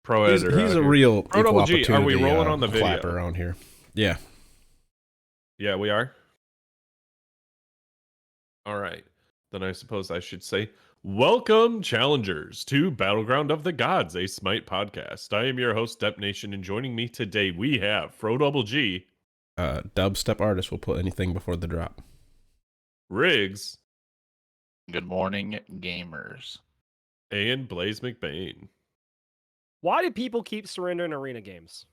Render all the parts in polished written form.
pro He's editor. a out here. real Pro equal double G. opportunity Are we rolling on the video? clapper around here. Yeah. Yeah, we are. All right. Then I suppose I should say, welcome, challengers, to Battleground of the Gods, a Smite podcast. I am your host, Dep Nation, and joining me today we have Fro Double G. Dubstep artist will put anything before the drop. Riggs. Good morning, gamers. And Blaze McBain. Why do people keep surrendering arena games?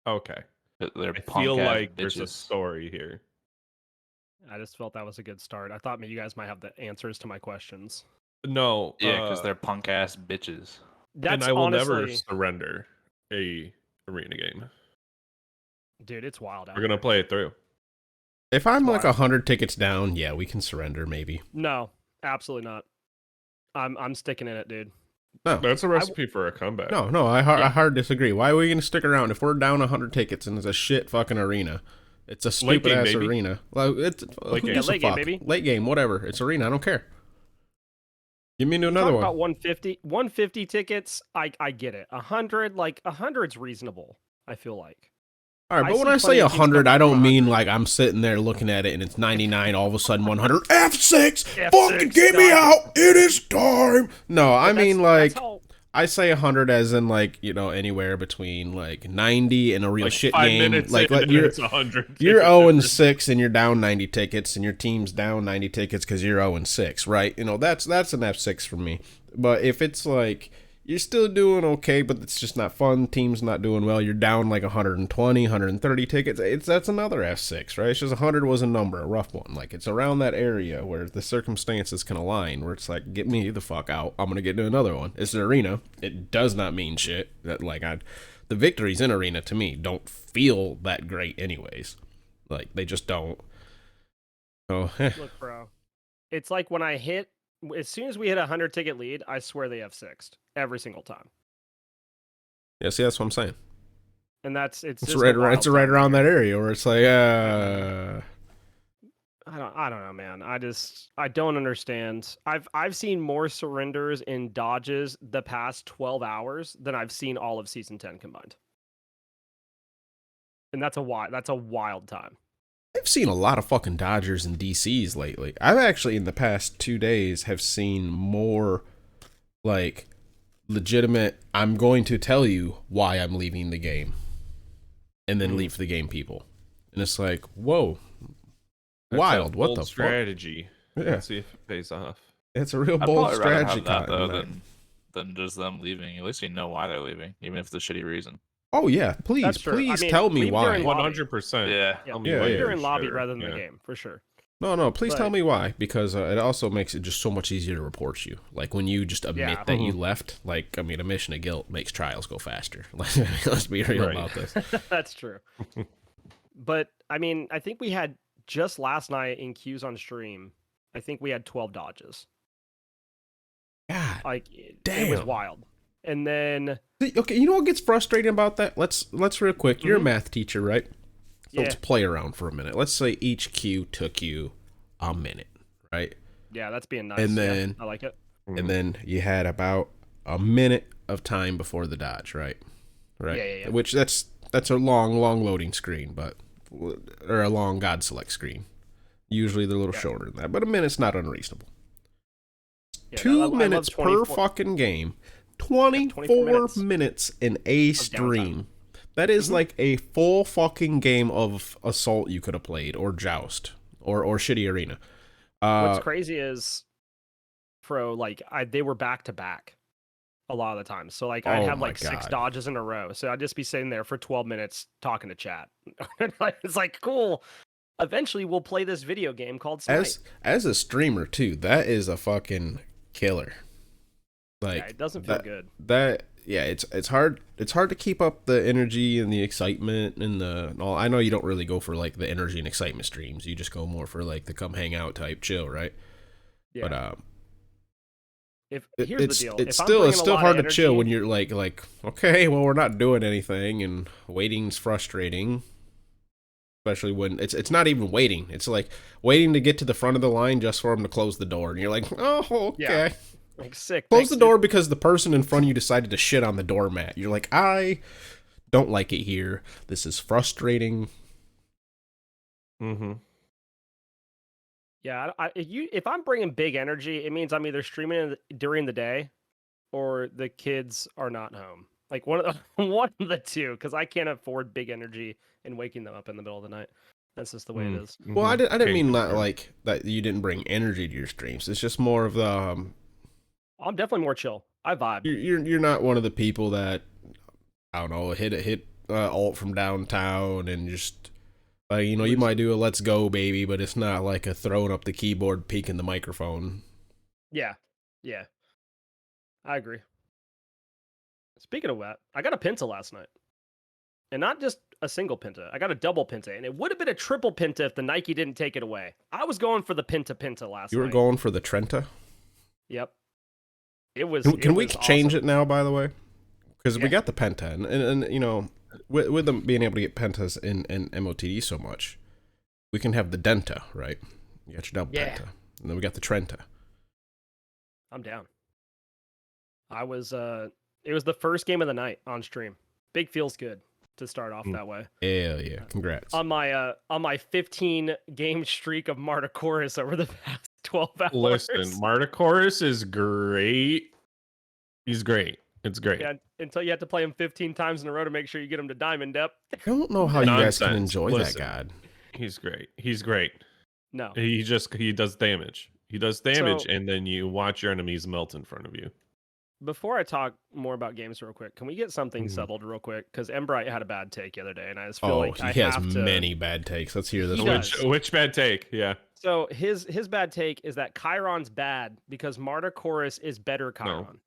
Okay. They're I punk feel ass like bitches. there's a story here. I just felt that was a good start. I thought maybe you guys might have the answers to my questions. No. Yeah, because they're punk ass bitches. That's and I will honestly, never surrender a arena game. dude, it's wild out We're going to there. play it through. If I'm It's like wild. 100 tickets down, yeah, we can surrender maybe. No, absolutely not. I'm sticking in it, dude. No, That's a recipe for a comeback. no, I Yeah. hard disagree. Why are we gonna stick around if we're down 100 tickets and it's a shit fucking arena? It's a Late stupid game, ass baby. arena. Like it's Late who game. gives Yeah, a late game, fuck? baby. Late game, whatever. It's arena. I don't care. Give me You another talk one. about 150 tickets. I get it. 100, like 100's reasonable. I feel like. All right, I but when see I say plenty of teams 100, go I don't from mean 100. like I'm sitting there looking at it and it's 99. All of a sudden, 100. F6. F6, Fucking get me no, I out. It is time. No, I But mean that's like. how- I say 100 as in like, you know, anywhere between like 90 and a real Like shit 5 game. minutes Like in, you're it's 100. you're 0 and 6 and you're down 90 tickets and your team's down 90 tickets because you're 0 and 6, right? You know, that's an F6 for me. But if it's like you're still doing okay, but it's just not fun, team's not doing well, you're down like 120, 130 tickets, that's another F6, right? It's just 100 was a number, a rough one. Like it's around that area where the circumstances can align, where it's like, get me the fuck out. I'm gonna get to another one. It's an arena. It does not mean shit. That like the victories in arena to me don't feel that great anyways. Like they just don't. Oh, Look, bro. It's like when I hit, as soon as we hit a 100 ticket lead, I swear they have sixed every single time. yeah. See, that's what I'm saying. And it's It's just right a around. wild It's right time around here. that area where it's like, I don't know, man. I don't understand. I've seen more surrenders and dodges the past 12 hours than I've seen all of season 10 combined. And that's a wild time. I've seen a lot of fucking Dodgers and DCs lately. I've actually in the past 2 days have seen more like legitimate. I'm going to tell you why I'm leaving the game, and then leave the game people, and it's like, whoa, That's wild. a What bold the fuck? strategy. Yeah, Let's see if it pays off. it's a real I'd bold probably rather strategy. have that though Cotton, than just them leaving. At least you know why they're leaving, even if it's a shitty reason. oh yeah, please, That's true. I please mean, tell me leave why. during lobby. 100%. Yeah. Tell me Yeah, why yeah. You're in for lobby sure. rather than Yeah. the game, for sure. No, please tell But- me why, because it also makes it just so much easier to report you. Like when you just admit Yeah. that you left, like, I mean, admission of guilt makes trials go faster. Let's be real Right. about this. That's true. But I mean, I think we had just last night in queues on stream, I think we had 12 dodges. God. Like it was Damn. wild. And then See, okay, you know what gets frustrating about that? Let's real quick. You're a Mhm. math teacher, right? So yeah, let's play around for a minute. Let's say each queue took you a minute, right? yeah, that's being nice. And yeah, then- I like it. And then you had about a minute of time before the dodge, right? Right. Yeah. Which that's a long loading screen, but or a long God select screen. Usually they're a little Yeah. shorter than that, but a minute's not unreasonable. Yeah, I 2 love minutes per 24 fucking game. 24 minutes minutes in a stream. That is Mhm. like a full fucking game of Assault you could have played, or Joust, or Shitty Arena. What's crazy is, Fro, like they were back to back a lot of the time. So like I'd Oh have my like 6 God. dodges in a row. So I'd just be sitting there for 12 minutes talking to chat. It's like, cool. Eventually we'll play this video game called Smite. As a streamer too, that is a fucking killer. Like Yeah, it doesn't feel good. It's hard to keep up the energy and the excitement and all. I know you don't really go for like the energy and excitement streams. You just go more for like the come hang out type chill, right? Yeah. But Here's the deal. It's If I'm still bringing a lot of hard to chill energy- when you're like okay, well we're not doing anything and waiting's frustrating. Especially when it's not even waiting. It's like waiting to get to the front of the line just for them to close the door, and you're like, oh okay. Like sick. Close Thanks, the dude. door because the person in front of you decided to shit on the doormat. You're like, I don't like it here. This is frustrating. Mm-hmm. Yeah, if I'm bringing big energy, it means I'm either streaming during the day, or the kids are not home. Like one of the two, because I can't afford big energy and waking them up in the middle of the night. That's just the way it is. Well, I didn't Can't mean that confirm. like that you didn't bring energy to your streams. It's just more of the I'm definitely more chill. I vibe. you're not one of the people that I don't know hit alt from downtown and just you might do a let's go baby, but it's not like a throwing up the keyboard, peeking the microphone. Yeah, I agree. Speaking of that, I got a Penta last night, and not just a single Penta. I got a double Penta, and it would have been a triple Penta if the Nike didn't take it away. I was going for the Penta last night. You were going for the Trenta. Yep. It was. Can we was change awesome. it now? By the way, because we Yeah. got the Penta, and with them being able to get Pentas in MOTD so much, we can have the Denta, right? You got your double Penta, and then we got the Trenta. I'm down. It was the first game of the night on stream. Big feels good to start off that way. Hell yeah! Congrats. On my 15 game streak of Martichoris over the past 12 hours. Listen, Martichoris is great. He's great. It's great. Yeah, until you have to play him 15 times in a row to make sure you get him to diamond depth. I don't know how you guys can Nonsense. enjoy Listen. that god. He's great. He's great. No. He does damage. He does damage, So- and then you watch your enemies melt in front of you. Before I talk more about games real quick, can we get something Mhm. settled real quick? Because Embright had a bad take the other day, and I just feel Oh, like he I has have to... many bad takes. Let's hear this He one. does. Which bad take? Yeah. So his bad take is that Chiron's bad because Martichoris is better Chiron.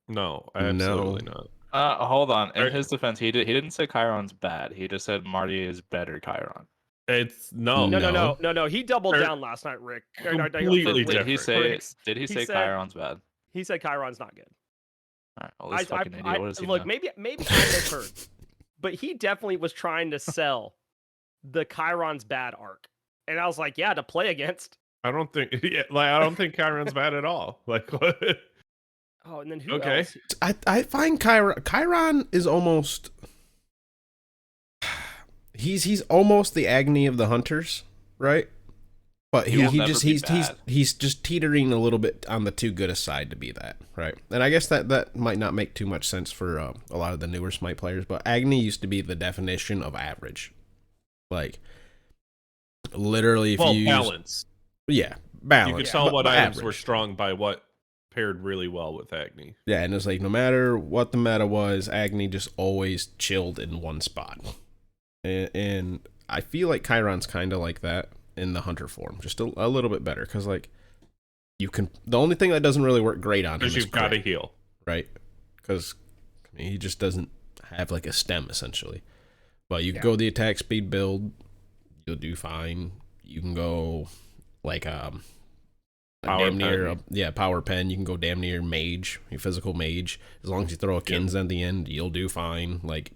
No, absolutely not. Hold on. In Or- his defense, he didn't say Chiron's bad. He just said Marty is better Chiron. It's no. No. He doubled They're down last night, Rick. completely Did he different. say? Did he He say said- Chiron's bad? He said Chiron's not good. All right. Well, this fucking idiot. What does he look, know? maybe I misheard, but he definitely was trying to sell the Chiron's bad arc, and I was like, yeah, to play against. I don't think. Yeah, I don't think Chiron's bad at all. Like what? Oh, and then who Okay. else? I find Chiron is almost he's almost the Agni of the hunters, right? But He will never be bad. he's just teetering a little bit on the too good a side to be that, right? And I guess that might not make too much sense for a lot of the newer Smite players, but Agni used to be the definition of average. Like literally if Well, you balance. balance. You could tell but what items were average. strong by what paired really well with Agni. Yeah, and it's like no matter what the meta was, Agni just always chilled in one spot. And I feel like Chiron's kind of like that in the hunter form, just a little bit better, because like you can. The only thing that doesn't really work great on him Because is you've got to crit, heal. right? Because he just doesn't have like a stem essentially. But you can Yeah. go the attack speed build, you'll do fine. You can go like a Power damn near pen. power pen. You can go damn near mage, your physical mage. As long as you throw a kins at the end, you'll do fine. Like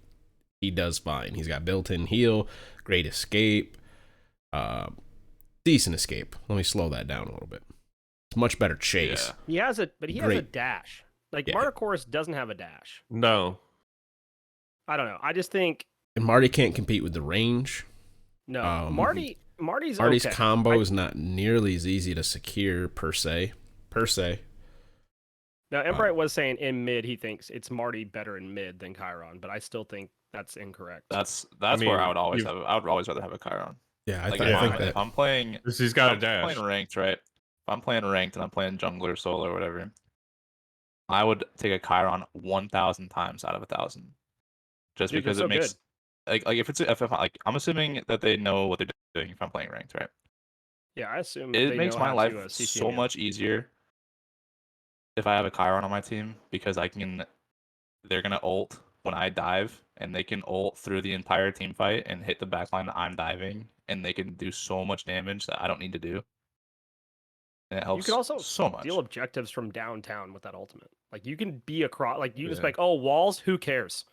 he does fine. He's got built-in heal, great escape, decent escape. Let me slow that down a little bit. It's much better chase. Yeah. He has a has a Great. dash. Like Yeah. Martichoris doesn't have a dash. No. I don't know. I just think And Marty can't compete with the range. no. Marty's Marty's okay. combo is not nearly as easy to secure per se. Now, Embright was saying in mid he thinks it's Marty better in mid than Chiron, but I still think that's incorrect. That's mean, where I would always you've- have. I would always rather have a Chiron. Yeah, I Like think if that. I'm playing, Because he's got a I'm dash. playing ranked, right? If I'm playing ranked and I'm playing jungler, solo, or whatever, I would take a Chiron 1,000 times out of 1,000, just Dude, because they're it so makes like if like I'm assuming that they know what they're doing if I'm playing ranked, right? Yeah, I assume It they makes know my how life to, CC so you. much easier if I have a Chiron on my team because I can. They're gonna ult when I dive, and they can ult through the entire team fight and hit the backline that I'm diving, and they can do so much damage that I don't need to do. And it You helps can also so much. steal objectives from downtown with that ultimate. Like you can be across. Like you just Yeah. like, oh, walls. Who cares?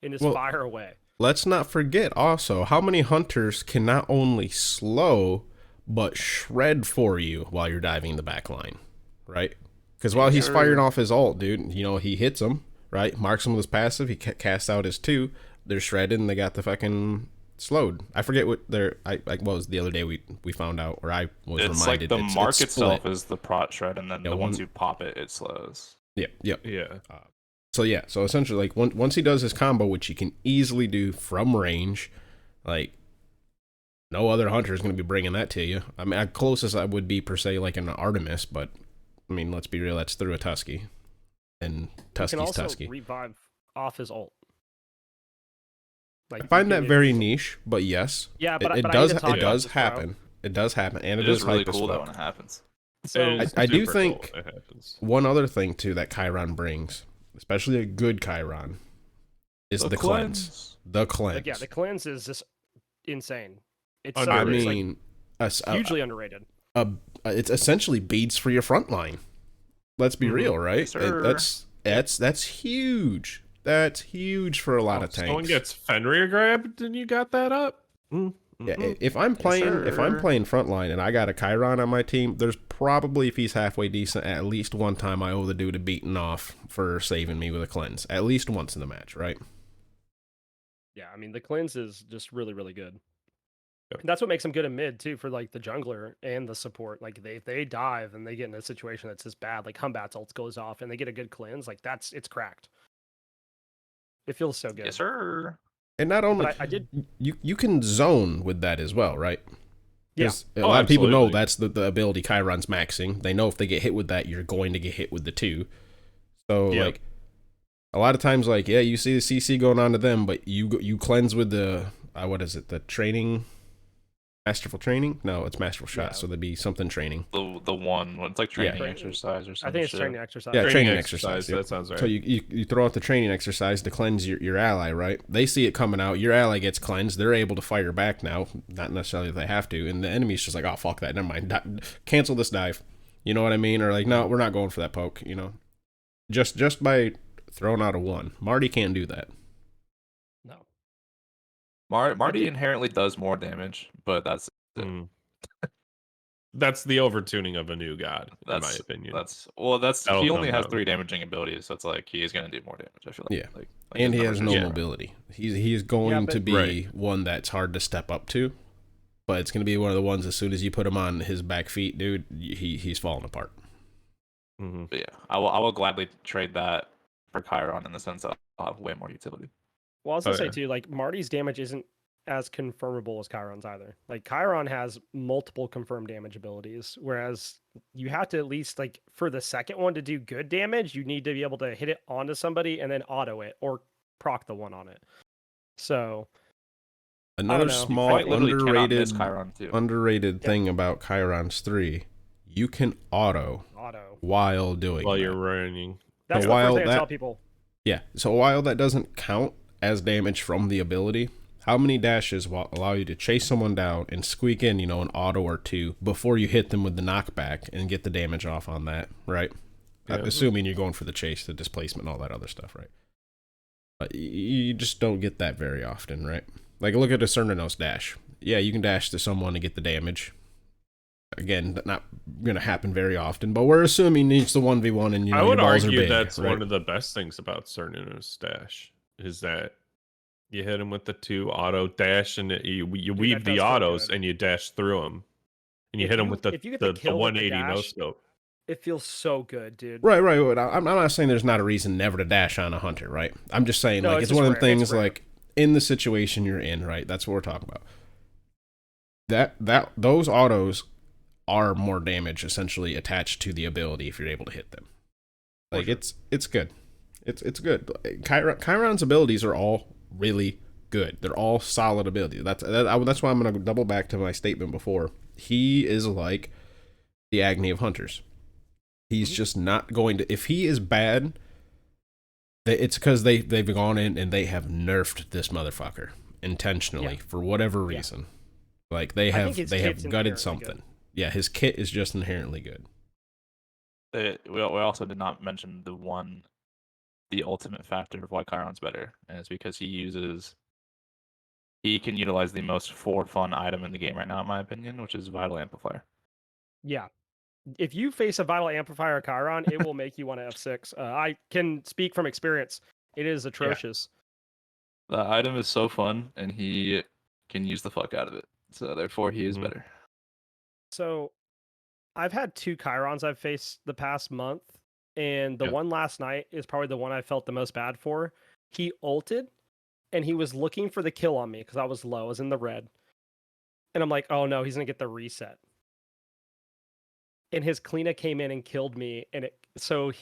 And just Well, fire away. Let's not forget also how many hunters can not only slow but shred for you while you're diving the back line, right? Because while he's Sure. firing off his ult, dude, he hits him, right? Marks him with his passive. He casts out his 2. They're shredded, and they got the fucking slowed. I forget what what was the other day we found out, or I was It's reminded. like the mark it's itself split. is the prot shred, and then Yeah, the ones one- who pop it, it slows. Yep, yep. Yeah. So essentially, like once he does his combo, which he can easily do from range, like no other hunter is going to be bringing that to you. I mean, closest I would be per se like an Artemis, but I mean, let's be real, that's through a Tusky, and You can Tusky's also Tusky. revive off his ult. Like I find you that can- very niche, but yes, Yeah, but it I need does to talk it about does this, bro. happen. It does happen, and It it is really hype as cool though fuck. when it happens. So It is I do super think- cool. It happens. One other thing too that Chiron brings, especially a good Chiron, is the cleanse. The cleanse. like, yeah, the cleanse is just insane. It's I so, Underrated. it's, like, mean, hugely underrated. it's essentially beads for your front line. Let's be Mhm. real, right? Yes, sir. That's huge. That's huge for a lot of Someone tanks. gets Fenrir grabbed, and you got that up. Yeah, if I'm playing sir. frontline and I got a Chiron on my team, there's probably, if he's halfway decent, at least one time I owe the dude a beating off for saving me with a cleanse. At least once in the match, right? Yeah, I mean the cleanse is just really, really good. Yep. That's what makes him good in mid too, for like the jungler and the support. Like they dive and they get in a situation that's just bad, like Humbat's ult goes off and they get a good cleanse, like it's cracked. It feels so good. Yes, sir. And not only But I did. you can zone with that as well, right? Yeah. 'Cause a Oh, lot of people know absolutely. that's the ability Chiron's maxing. They know if they get hit with that, you're going to get hit with the 2. So Yep. like a lot of times, like, yeah, you see the CC going on to them, but you cleanse with the what is it? The training, masterful training? No, it's masterful shot. Yeah. So there'd be something training. The one, it's like training Yeah. exercise or I something. think it's training exercise. Yeah, Training training exercise. exercise, yep. That sounds right. So you throw out the training exercise to cleanse your ally, right? They see it coming out. Your ally gets cleansed. They're able to fire back now. Not necessarily that they have to. And the enemy's just like, oh, fuck that. Never mind. Cancel this dive. You know what I mean? Or like, no, we're not going for that poke, Just by throwing out a 1. Marty can't do that. No. Marty inherently does more damage, but that's Mm. That's the overtuning of a new god, in my That's- opinion. he That'll only come has down. 3 damaging abilities, so it's like he is gonna do more damage. I feel like. Yeah. Like And he his has numbers no are- Yeah. mobility. He's going but- to be Right. one that's hard to step up to. But it's going to be one of the ones, as soon as you put him on his back feet, dude, he's falling apart. hmm But yeah, I will gladly trade that for Chiron in the sense that I'll have way more utility. Well, I was Oh, gonna say yeah. too, like Marty's damage isn't as confirmable as Chiron's either. Like Chiron has multiple confirmed damage abilities, whereas you have to at least, like, for the second one to do good damage, you need to be able to hit it onto somebody and then auto it or proc the one on it. So Another know. small Quite literally cannot miss underrated Chiron too. underrated thing about Chiron's 3, you can auto auto. while doing While that. you're running. That's So the while first thing I tell that- people. Yeah, so while that doesn't count as damage from the ability, how many dashes will allow you to chase someone down and squeak in, an auto or 2 before you hit them with the knockback and get the damage off on that, right? Yeah. Assuming you're going for the chase, the displacement, all that other stuff, right? But you just don't get that very often, right? Like, look at a Cernanos dash. Yeah, you can dash to someone to get the damage. Again, not going to happen very often, but we're assuming it's the 1v1 and, I your would balls are argue big, that's right? one of the best things about Cernanos stash is that you hit him with the 2 auto dash, and you weave that the does feel autos good. and you dash through them, and you If hit him you- with the if you get the kill with the 180 no dash, scope. It feels so good, dude. Right. I'm not saying there's not a reason never to dash on a hunter, right? I'm just saying, No, like, it's it's one of just them rare. It's things, rare. like, in the situation you're in, right? That's what we're talking about. Those autos are more damage essentially attached to the ability if you're able to hit them. Like, sure. it's good. It's good. Chiron's abilities are all really good. They're all solid abilities. That's why I'm going to double back to my statement before. He is like the Agony of Hunters. He's just not going to. If he is bad, it's because they've gone in and they have nerfed this motherfucker intentionally for whatever reason. Like, they I have think his they have kit's gutted inherently something. good. Yeah, his kit is just inherently good. We also did not mention the ultimate factor of why Chiron's better, and it's because he can utilize the most for fun item in the game right now, in my opinion, which is Vital Amplifier. Yeah. if you face a Vital Amplifier Chiron, it will make you want to F6. I can speak from experience. It is atrocious. The item is so fun, and he can use the fuck out of it. So therefore, he is Mhm. better. So I've had 2 Chirons I've faced the past month, and the one last night is probably the one I felt the most bad for. He ulted, and he was looking for the kill on me because I was low. I was in the red. And I'm like, oh no, he's going to get the reset. And his Kleena came in and killed me. And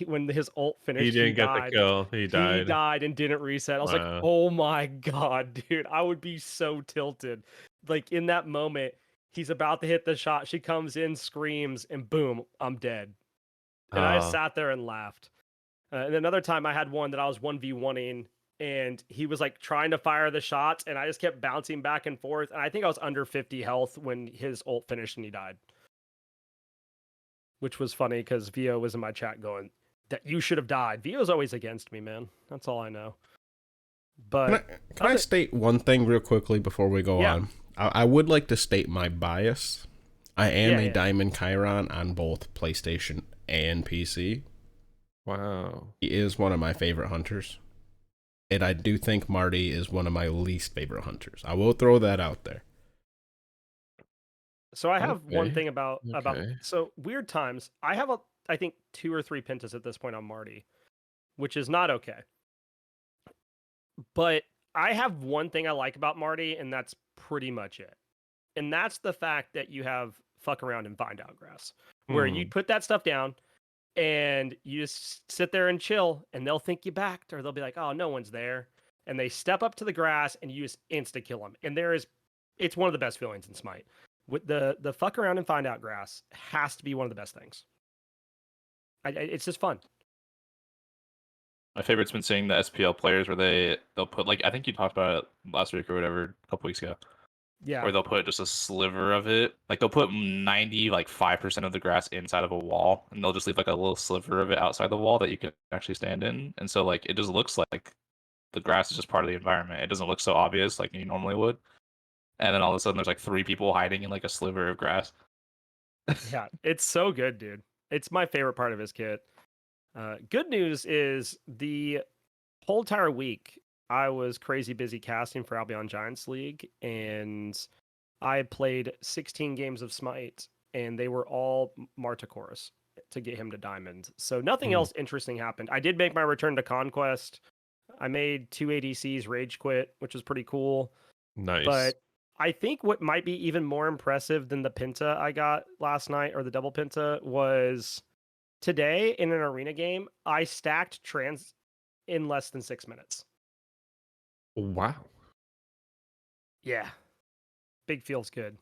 when his ult He finished, didn't get the kill. He He died. died and didn't reset. I was like, Wow. oh my God, dude. I would be so tilted. Like in that moment, he's about to hit the shot. She comes in, screams, and boom, I'm dead. And I just Oh, sat there and laughed. And another time I had one that I was 1v1ing and he was like trying to fire the shots and I just kept bouncing back and forth. And I think I was under 50 health when his ult finished and he died. Which was funny because Vio was in my chat going, that you should have died. Vio's always against me, man. That's all I know. But Can I state one thing real quickly before we go Yeah. on? I would like to state my bias. I am Yeah. a Diamond Chiron on both PlayStation and PC. wow. He is one of my favorite hunters. And I do think Marty is one of my least favorite hunters. I will throw that out there. So I have one Okay, thing about okay. so weird times. I have I think 2 or 3 pentas at this point on Marty, which is not okay. But I have one thing I like about Marty, and that's pretty much it. And that's the fact that you have fuck around and find out grass, where you put that stuff down and you just sit there and chill, and they'll think you backed, or they'll be like, oh, no one's there. And they step up to the grass and you just insta kill them. And it's one of the best feelings in Smite. With the fuck around and find out grass has to be one of the best things. It's just fun. My favorite's been seeing the SPL players where they'll put like I think you talked about it last week or whatever, a couple weeks ago. Yeah. Or they'll put just a sliver of it. Like they'll put 5% of the grass inside of a wall, and they'll just leave like a little sliver of it outside the wall that you can actually stand in. And so like it just looks like the grass is just part of the environment. It doesn't look so obvious like you normally would. And then all of a sudden there's like 3 people hiding in like a sliver of grass. Yeah, it's so good, dude. It's my favorite part of his kit. Good news is the whole entire week I was crazy busy casting for Albion Giants League, and I played 16 games of Smite, and they were all Marta Chorus to get him to Diamond. So nothing else interesting happened. I did make my return to Conquest. I made 2 ADCs rage quit, which was pretty cool. Nice. But I think what might be even more impressive than the Pinta I got last night, or the double Pinta, was today in an arena game, I stacked trans in less than 6 minutes. Wow. Yeah. Big feels good.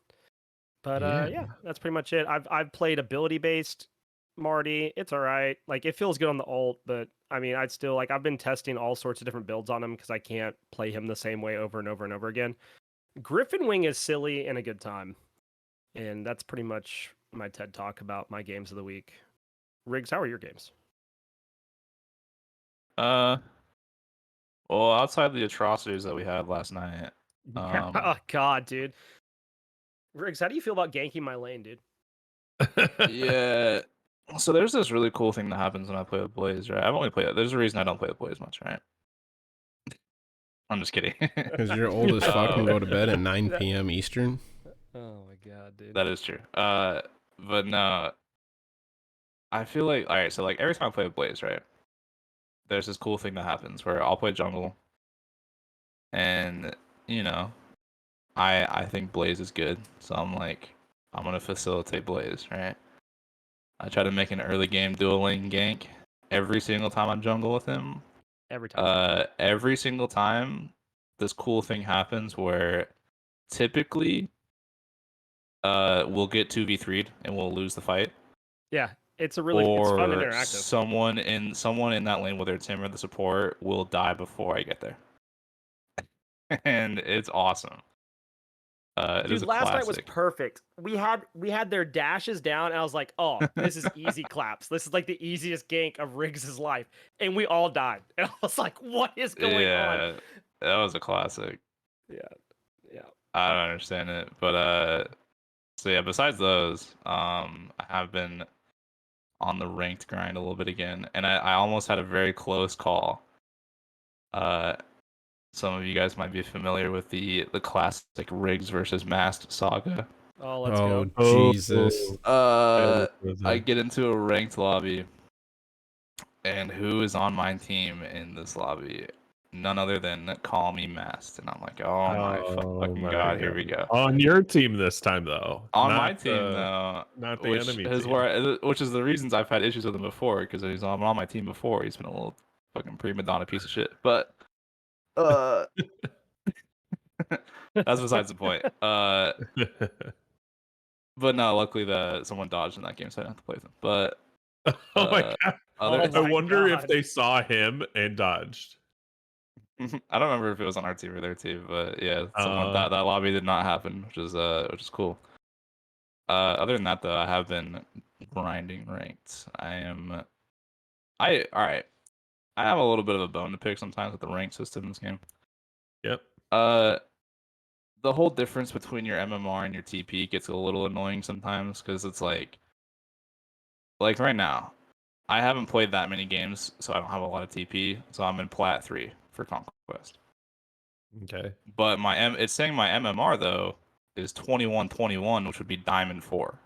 But Yeah. yeah, that's pretty much it. I've played ability based Marty. It's all right. Like it feels good on the ult, but I mean, I'd still I've been testing all sorts of different builds on him because I can't play him the same way over and over and over again. Griffin Wing is silly and a good time. And that's pretty much my TED talk about my games of the week. Riggs, how are your games? Well, outside the atrocities that we had last night, Oh God, dude. Riggs, how do you feel about ganking my lane, dude? yeah. So there's this really cool thing that happens when I play with Blaze, right? I've only played it. There's a reason I don't play with Blaze much, right? I'm just kidding. Because you're old as fuck and go to bed at 9 p.m. Eastern. Oh my God, dude. That is true. But no, I feel like all right. So like every time I play with Blaze, right? There's this cool thing that happens where I'll play jungle, and you know, I think Blaze is good, so I'm like, I'm gonna facilitate Blaze, right? I try to make an early game dual lane gank every single time I jungle with him. Every time. Every single time, this cool thing happens where typically, we'll get 2v3'd and we'll lose the fight. Yeah, it's fun and Or interactive. someone in that lane, whether it's him or the support, will die before I get there, and it's awesome. It is Dude, a last night was classic. perfect. We had their dashes down, and I was like, "Oh, this is easy claps. This is like the easiest gank of Riggs' life." And we all died, and I was like, "What is going on?" Yeah, that was a classic. Yeah. I don't understand it, but so yeah. Besides those, I have been on the ranked grind a little bit again, and I almost had a very close call. Some of you guys might be familiar with the classic Riggs versus Masked saga. Oh, let's Oh, go. Jesus. I get into a ranked lobby, and who is on my team in this lobby? None other than Call Me Masked, and I'm like, oh my fucking god, here we go. On your team this time, though. On not my team, the, though, not the which enemy is team. which is the reasons I've had issues with him before, because he's on my team before. He's been a little fucking prima donna piece of shit. But that's besides the point. But no, luckily someone dodged in that game, so I didn't have to play with him. But Oh my god! other, Oh I my wonder if God. they saw him and dodged. I don't remember if it was on our team or their team, but yeah, someone Uh, that lobby did not happen, which is cool. Other than that, though, I have been grinding ranked. All right. I have a little bit of a bone to pick sometimes with the rank system in this game. Yep. The whole difference between your MMR and your TP gets a little annoying sometimes because it's like right now, I haven't played that many games, so I don't have a lot of TP. So I'm in Plat 3 for Conquest. Okay. But it's saying my MMR though is 21-21, which would be Diamond 4.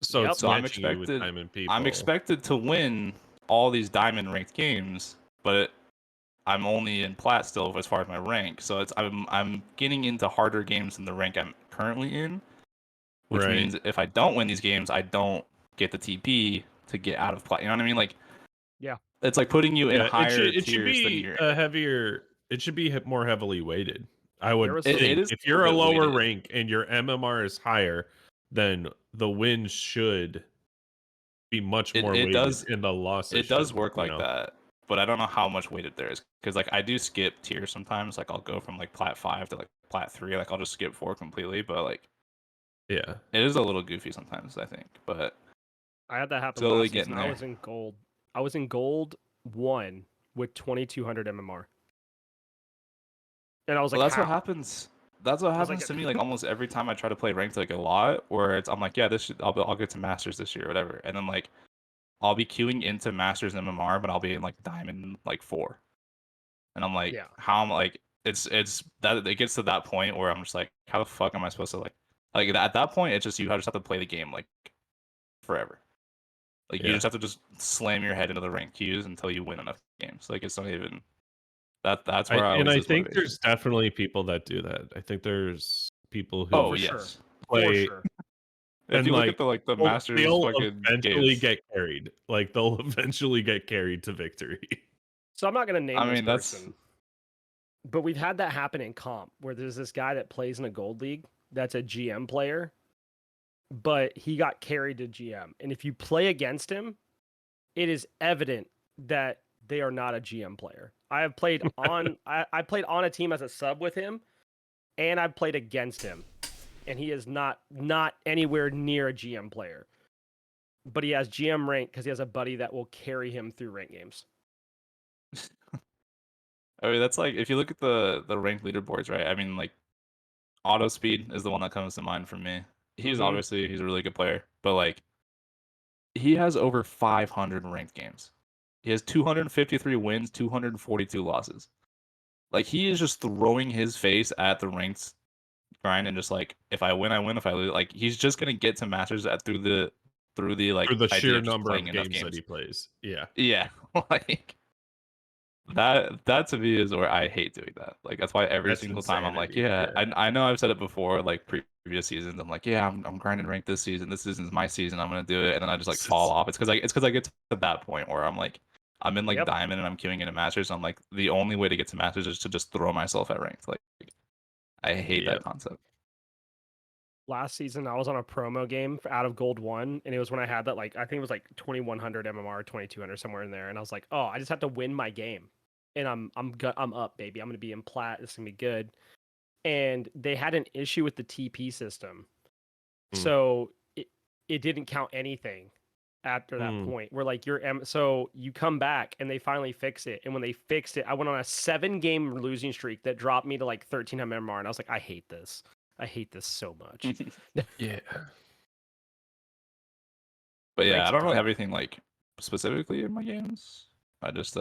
So Yep. it's So matching you with diamond people. I'm expected to win all these diamond ranked games, but I'm only in plat still as far as my rank. So I'm getting into harder games than the rank I'm currently in, which Right. means if I don't win these games, I don't get the TP to get out of plat. You know what I mean? Like, Yeah. it's like putting you in Yeah, higher it should tiers than be you're. a heavier. It should be more heavily weighted. I would was think It is if a you're a bit lower weighted. rank and your MMR is higher, then the win should be much more It weighted, does and the losses it does should, work like that, but I don't know how much weighted there is because like I do skip tiers sometimes. Like I'll go from like plat 5 to like plat 3. Like I'll just skip 4 completely, but like Yeah. it is a little goofy sometimes, I think. But I had that happen slowly last season. getting I there. was in gold. I was in gold 1 with 2200 MMR. And I was Well, like, that's what how? happens. That's what I was like, happens to me like almost every time I try to play ranked like a lot. Where I'm like, yeah, I'll get to masters this year, or whatever, and then like I'll be queuing into masters MMR, but I'll be in like diamond like 4, and I'm like, yeah. how am like it's that it gets to that point where I'm just like, how the fuck am I supposed to like at that point it's just you just have to play the game like forever. Like you Yeah. just have to just slam your head into the rank queues until you win enough games. Like it's not even that's where I always I lose think motivation. there's definitely people that do that. I think there's people Oh, who for Oh sure. yes. For play sure. If and you look like at the masters they'll fucking eventually games, get carried. Like they'll eventually get carried to victory. So I'm not going to name I this mean that's person, but we've had that happen in comp where there's this guy that plays in a gold league that's a GM player, but he got carried to GM. And if you play against him, it is evident that they are not a GM player. I have played on I played on a team as a sub with him, and I've played against him, and he is not anywhere near a GM player. But he has GM rank because he has a buddy that will carry him through rank games. I mean that's like if you look at the ranked leaderboards, right? I mean like auto speed is the one that comes to mind for me. He's Mhm. obviously he's a really good player, but like he has over 500 ranked games. He has 253 wins, 242 losses. Like he is just throwing his face at the ranked grind and just like if I win, I win. If I lose, like he's just gonna get to masters through the like For the idea sheer of just number playing of enough games that games. he plays. Yeah. Yeah, like that to me is where I hate doing that. Like that's why every That's single time I'm like, insanity. yeah, Yeah. I know I've said it before, like previous seasons. I'm like, yeah, I'm grinding rank this season. This season's my season. I'm gonna do it, and then I just like fall off. It's because I get to that point where I'm like, I'm in like Yep. diamond and I'm queuing into masters. And I'm like, the only way to get to masters is to just throw myself at ranked. Like I hate Yeah. that concept. Last season, I was on a promo game out of Gold 1, and it was when I had that, like, I think it was like 2100 MMR, 2200, somewhere in there. And I was like, oh, I just have to win my game. And I'm up, baby. I'm going to be in plat. This is going to be good. And they had an issue with the TP system. Hmm. So it didn't count anything after that Hmm. point. Where, like, so you come back, and they finally fix it. And when they fixed it, I went on a 7-game losing streak that dropped me to, like, 1300 MMR. And I was like, I hate this. I hate this so much. Yeah. But yeah, Rank's I don't really tough. have anything like specifically in my games. I just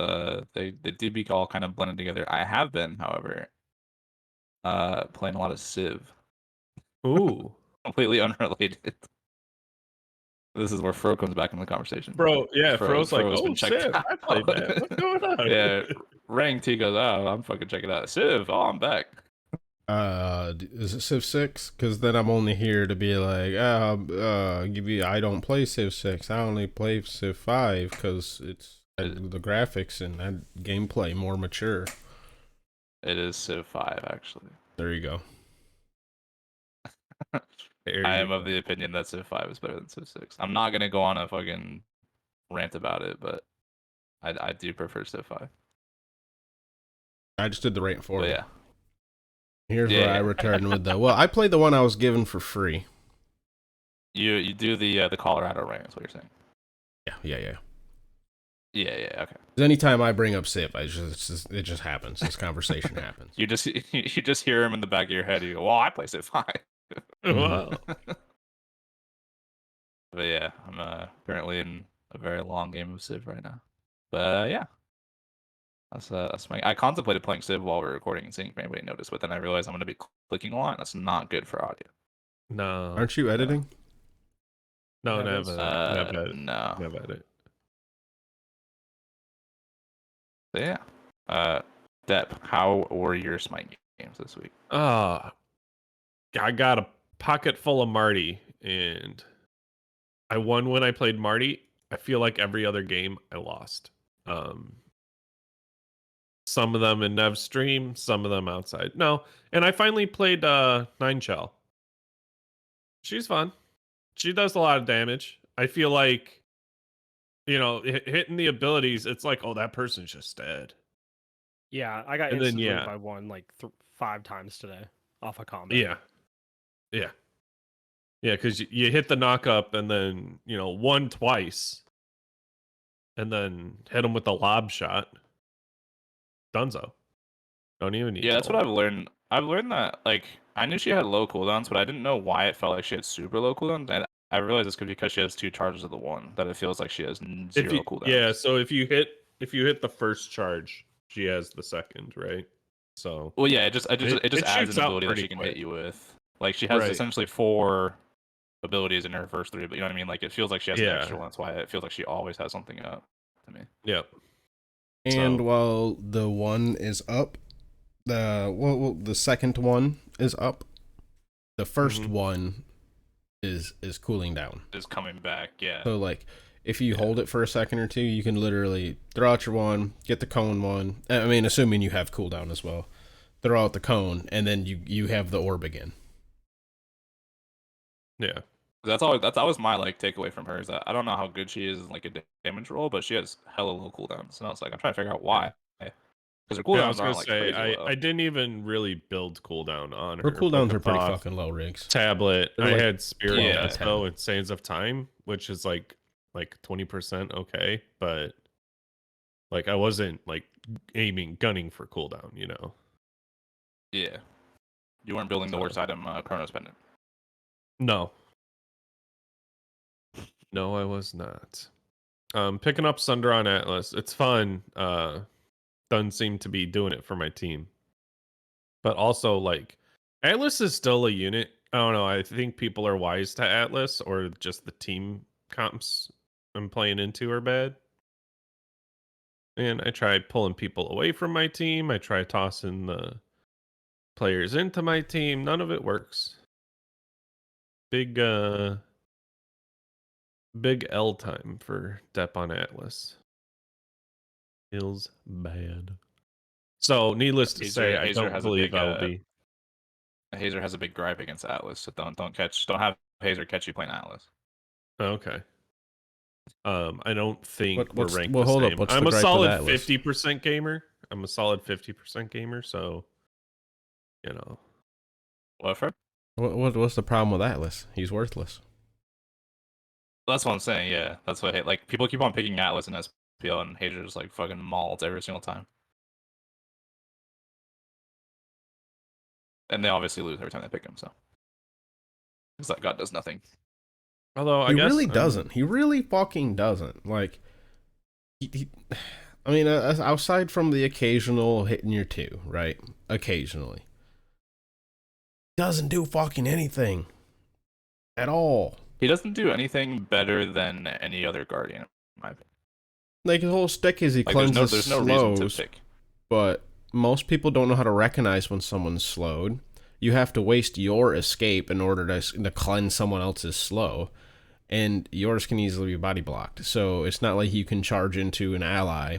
they do be all kind of blended together. I have been, however, playing a lot of Civ. Ooh, Completely unrelated. This is where Fro comes back in the conversation. bro. Yeah, Fro's like, Fro's oh been checked shit, I played out. that. What's going on? Yeah, Rang T goes, oh, I'm fucking checking out Civ. Oh, I'm back. Is it Civ 6? Because then I'm only here to be like, give you. I don't play Civ 6. I only play Civ 5 because it's the graphics and that gameplay more mature. It is Civ 5, actually. There you go. I am of the opinion that Civ 5 is better than Civ 6. I'm not gonna go on a fucking rant about it, but I do prefer Civ 5. I just did the rant for But you. yeah. Here's where I return with the. Well, I played the one I was given for free. You do the Colorado rant, is what you're saying. Yeah. Yeah, okay. Anytime I bring up Civ, it just happens. This conversation happens. You just hear him in the back of your head. You go, "Well, I play Civ 5." Wow. But yeah, I'm currently in a very long game of Civ right now. But yeah, that's my. I contemplated playing Civ while we're recording and seeing if anybody noticed, but then I realized I'm going to be clicking a lot. That's not good for audio. No. Aren't you editing? No, Yeah, never. No. Never edit. But yeah, Depp, how were your Smite games this week? I got a pocket full of Marty, and I won when I played Marty. I feel like every other game I lost. Some of them in Nev stream, some of them outside. No, and I finally played Nine Shell. She's fun. She does a lot of damage. I feel like, hitting the abilities, it's like, oh, that person's just dead. Yeah, I got And then, instantly by one like 5 times today off a combo. Yeah, because you hit the knock up and then one twice, and then hit him with the lob shot. Dunzo. Don't even need. Yeah, that's to what ult. I've learned. I've learned that I knew she had low cooldowns, but I didn't know why it felt like she had super low cooldowns. And I realized it's because she has 2 charges of the one that it feels like she has zero cooldowns. Yeah, so if you hit the first charge, she has the second, right? So Well, yeah, it just it adds shoots an out ability that pretty she can quick. hit you with. Like she has Right. essentially 4 abilities in her first 3, but you know what I mean? Like it feels like she has an Yeah. extra one. That's why it feels like she always has something up to me. Yep. And So- while the one is up, the second one is up. The first one is cooling down. Is coming back, yeah. So like, if you hold it for a second or two, you can literally throw out your one, get the cone one. I mean, assuming you have cooldown as well. Throw out the cone, and then you have the orb again. Yeah. That's always my takeaway from her is that I don't know how good she is in a damage roll, but she has hella low cooldowns. And I was like, I'm trying to figure out why. Because her cooldowns I was gonna aren't say crazy low. I didn't even really build cooldown on her. Her cooldowns Like, are pretty off fucking low, Riggs. Tablet. They're I like had Spirit 12 to Espo and Sands of Time, which is like 20% okay, but I wasn't gunning for cooldown, Yeah. You weren't building the worst item, Chronos Pendant. No. No, I was not. Picking up Sundron Atlas. It's fun. Doesn't seem to be doing it for my team. But also, Atlas is still a unit. I don't know. I think people are wise to Atlas, or just the team comps I'm playing into are bad. And I try pulling people away from my team. I try tossing the players into my team. None of it works. Big L time for Dep on Atlas. Feels bad. So, needless to say, I Hazer don't has believe a big, I'll be. Hazer has a big gripe against Atlas, so don't have Hazer catch you playing Atlas. Okay. I don't think we're ranked well, the hold up. same. What's I'm the a gripe with solid Atlas? 50% gamer. I'm a solid 50% gamer, so What for? What's the problem with Atlas? He's worthless. That's what I'm saying. Yeah, that's what people keep on picking Atlas and SPL, and Hazer just fucking mauls every single time. And they obviously lose every time they pick him. So it's like God does nothing. Although I He guess really doesn't. He really fucking doesn't. I mean, outside from the occasional hitting your two, right? Occasionally. Doesn't do fucking anything. At all. He doesn't do anything better than any other Guardian, in my opinion. Like, his whole stick is he Like, cleanses there's no reason to slows, pick. but most people don't know how to recognize when someone's slowed. You have to waste your escape in order to cleanse someone else's slow, and yours can easily be body blocked. So it's not like you can charge into an ally.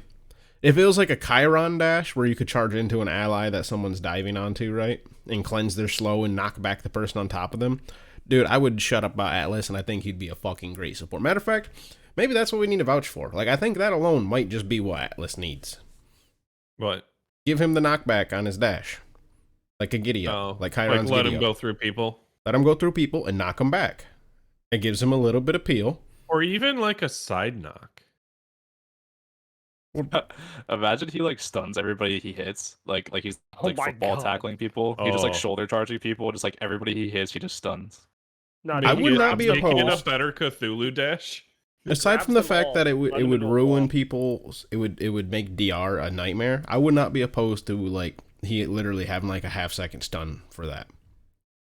If it was like a Chiron dash where you could charge into an ally that someone's diving onto, right, and cleanse their slow and knock back the person on top of them, dude, I would shut up about Atlas, and I think he'd be a fucking great support. Matter of fact, maybe that's what we need to vouch for. Like, I think that alone might just be what Atlas needs. What? Give him the knockback on his dash. Like a Giddy-up. Oh, like Chiron's let Giddy-up. him go through people. Let him go through people and knock him back. It gives him a little bit of peel. Or even like a side knock. Imagine he like stuns everybody he hits, like he's Oh like my football God. tackling people. He just like Oh. shoulder charging people, just like everybody he hits, he just stuns. No, I would not be Making it opposed. a better Cthulhu dash. Aside from the fact that it would ruin people's, it would make DR a nightmare. I would not be opposed to like he literally having like a half-second stun for that.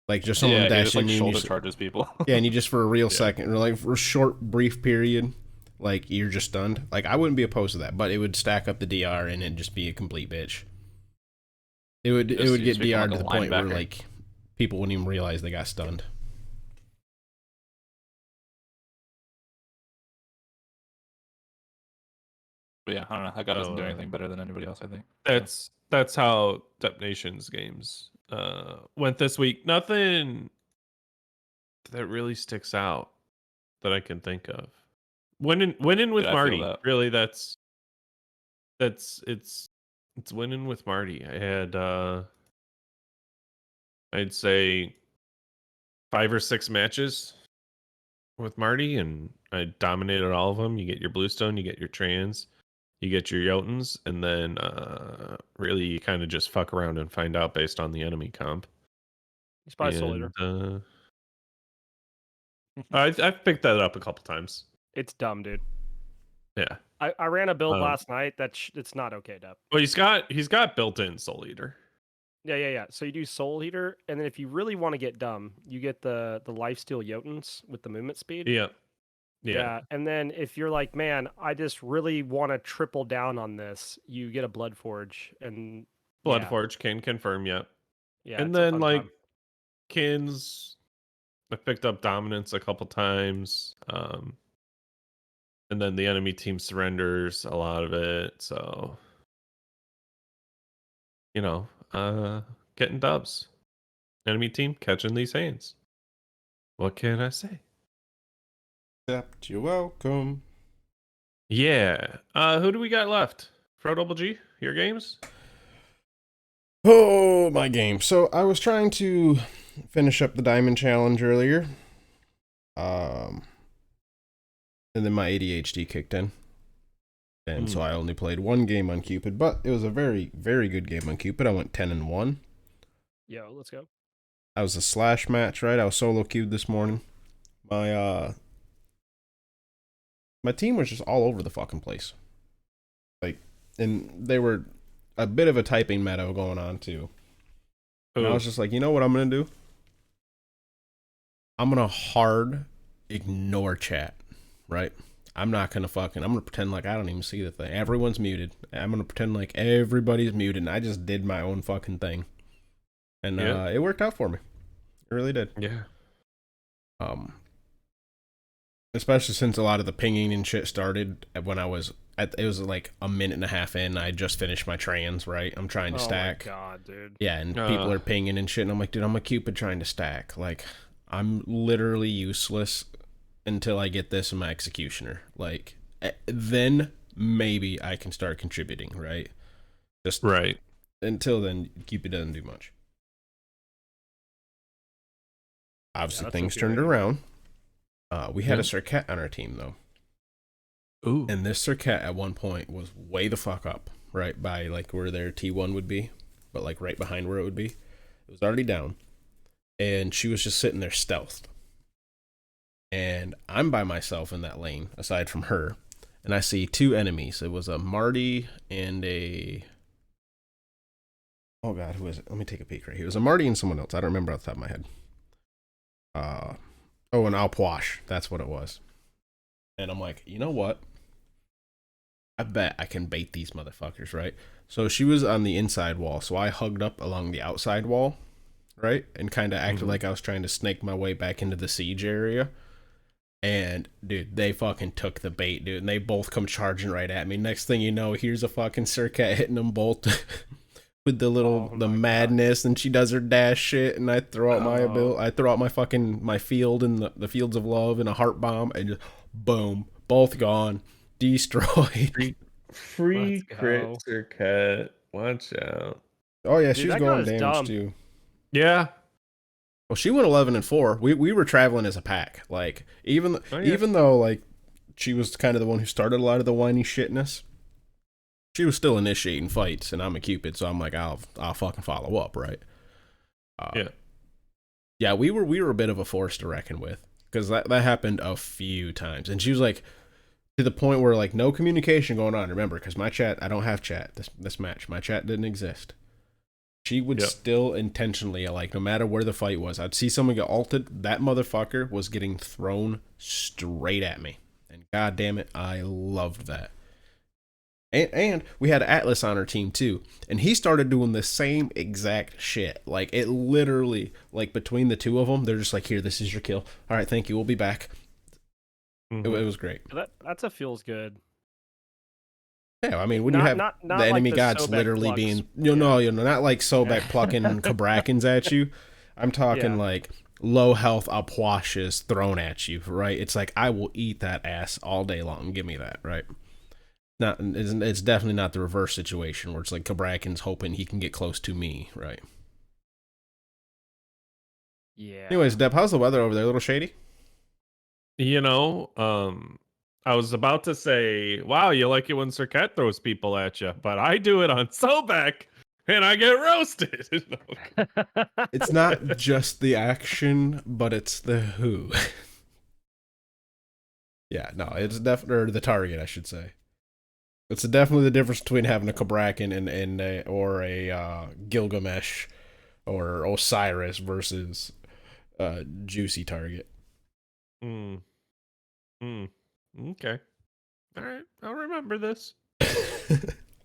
Like just someone Yeah, he just dashing like you. shoulder And you charges people. yeah, and you just for a real Yeah. second, or like for a short, brief period, like you're just stunned. Like I wouldn't be opposed to that, but it would stack up the DR and it'd just be a complete bitch. It would Just get become DR like to a the point where linebacker. like people wouldn't even realize they got stunned. But yeah, I don't know. That guy doesn't do anything better than anybody else, I think. That's how Dep Nations games went this week. Nothing that really sticks out that I can think of. Winning with Yeah, I feel Marty. that. Really, it's winning with Marty. I had I'd say 5 or 6 matches with Marty, and I dominated all of them. You get your Bluestone, you get your Trans, you get your Jotuns, and then really you kind of just fuck around and find out based on the enemy comp. He's probably Soul Eater. And I've picked that up a couple times. It's dumb, dude. Yeah. I ran a build Um, last night it's not okay, Dep. Well, he's got built-in Soul Eater. Yeah. So you do Soul Eater, and then if you really want to get dumb, you get the Lifesteal Jotuns with the movement speed. Yeah. And then if you're like, man, I just really want to triple down on this, you get a Blood Forge, and Bloodforge can confirm, yep. yeah. And it's a then fun like time. Kins, I picked up Dominance a couple times. And then the enemy team surrenders a lot of it. So, getting dubs. Enemy team catching these hands. What can I say? Except you're welcome. Yeah. Who do we got left? Fro Double G, your games? Oh, my game. So I was trying to finish up the Diamond Challenge earlier. And then my ADHD kicked in. And so I only played one game on Cupid, but it was a very, very good game on Cupid. I went 10-1. Yo, let's go. I was a slash match, right? I was solo queued this morning. My team was just all over the fucking place. Like, and they were a bit of a typing meta going on too. And I was just like, you know what I'm gonna do? I'm gonna hard ignore chat, right? I'm gonna pretend like I don't even see the thing. Everyone's muted. I'm gonna pretend like everybody's muted, and I just did my own fucking thing. And it worked out for me. It really did. Yeah. Especially since a lot of the pinging and shit started when it was like a minute and a half in. I just finished my trans, right? I'm trying to stack. Oh my god, dude. Yeah, and people are pinging and shit, and I'm like, dude, I'm a Cupid trying to stack. Like, I'm literally useless until I get this in my Executioner. Like, then maybe I can start contributing, right? Just right. Until then, Cupid doesn't do much. Obviously, things turned around. We had a Circat on our team, though. Ooh. And this Circat at one point was way the fuck up, right? By like where their T1 would be, but like right behind where it would be. It was already down. And she was just sitting there stealthed. And I'm by myself in that lane, aside from her. and I see two enemies. It was a Marty and a... Oh god, who is it? Let me take a peek right here. It was a Marty and someone else. I don't remember off the top of my head. Oh, an Alpoish. That's what it was. And I'm like, you know what? I bet I can bait these motherfuckers, right? So she was on the inside wall, so I hugged up along the outside wall, right? And kind of acted like I was trying to snake my way back into the siege area. And, dude, they fucking took the bait, dude. And they both come charging right at me. Next thing you know, here's a fucking MonsterCat hitting them both with the little, the madness. God. And she does her dash shit. And I throw out my ability. I throw out my fucking, my field in the fields of love and a heart bomb. And just, boom, both gone. Destroyed. Free crit MonsterCat. Watch out. Oh, yeah, she was going damage, too. Yeah. Well, she went 11-4. We were traveling as a pack. Like, even though, like, she was kind of the one who started a lot of the whiny shitness, she was still initiating fights, and I'm a Cupid, so I'm like, I'll fucking follow up, right? Yeah, we were a bit of a force to reckon with, because that happened a few times. And she was like, to the point where, like, no communication going on. Remember, because my chat, I don't have chat this match. My chat didn't exist. She would still intentionally, like, no matter where the fight was, I'd see someone get ulted. That motherfucker was getting thrown straight at me. And god damn it, I loved that. And we had Atlas on our team too. And he started doing the same exact shit. Like, it literally, like, between the two of them, they're just like, here, this is your kill. All right, thank you, we'll be back. It was great. That's a feels good. Yeah, I mean, when you have not the enemy gods literally being, not like Sobek plucking Kabrakins at you. I'm talking like low health Alpoishes thrown at you, right? It's like, I will eat that ass all day long. Give me that, right? It's definitely not the reverse situation where it's like Kabrakins hoping he can get close to me, right? Yeah. Anyways, Deb, how's the weather over there? A little shady? You know, I was about to say, wow, you like it when MonsterCat throws people at you, but I do it on Sobek and I get roasted. It's not just the action, but it's the who. Yeah, no, it's definitely the target, I should say. It's definitely the difference between having a Kabrakin and a Gilgamesh or Osiris versus a juicy target. Okay. All right. I'll remember this.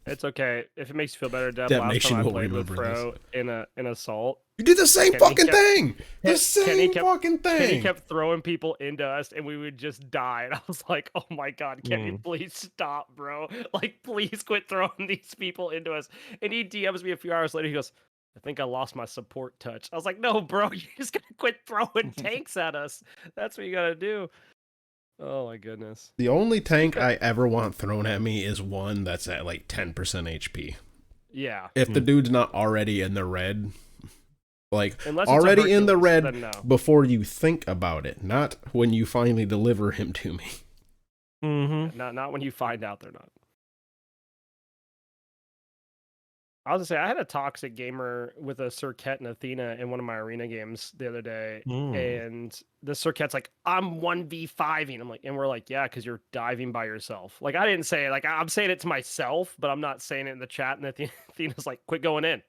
It's okay. If it makes you feel better, Deb, Deb last Nation time I will played with remember Fro in Assault. You did the same fucking thing! The same Kenny fucking thing! Kenny kept throwing people into us, and we would just die. And I was like, oh my god, Kenny, please stop, bro. Like, please quit throwing these people into us. And he DMs me a few hours later. He goes, I think I lost my support touch. I was like, no, bro, you're just going to quit throwing tanks at us. That's what you got to do. Oh my goodness. The only tank I ever want thrown at me is one that's at like 10% HP. Yeah. If the dude's not already in the red, like Unless already in the red then no. before you think about it, not when you finally deliver him to me. Not when you find out they're not. I was gonna say, I had a toxic gamer with a Circuit and Athena in one of my arena games the other day, and the Circuit's like, I'm 1v5ing. I'm like, and we're like, yeah, because you're diving by yourself. Like, I didn't say it, like, I'm saying it to myself, but I'm not saying it in the chat. And Athena's like, quit going in.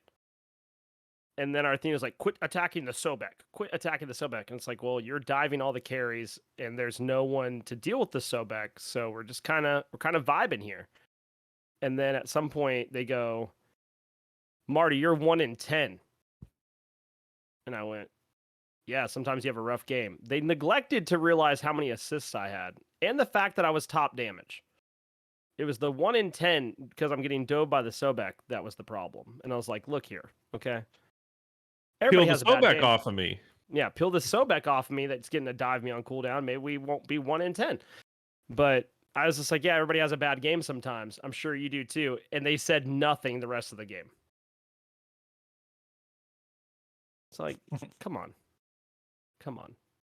And then our Athena's like, quit attacking the Sobek. Quit attacking the Sobek. And it's like, well, you're diving all the carries, and there's no one to deal with the Sobek, so we're kind of vibing here. And then at some point they go, Marty, you're 1 in 10. And I went, yeah, sometimes you have a rough game. They neglected to realize how many assists I had and the fact that I was top damage. It was the 1 in 10 because I'm getting dove by the Sobek that was the problem. And I was like, look here, okay? Everybody Peel has the a bad Sobek game. off of me. Yeah, peel the Sobek off of me that's getting to dive me on cooldown. Maybe we won't be 1 in 10. But I was just like, yeah, everybody has a bad game sometimes. I'm sure you do too. And they said nothing the rest of the game. It's like, come on.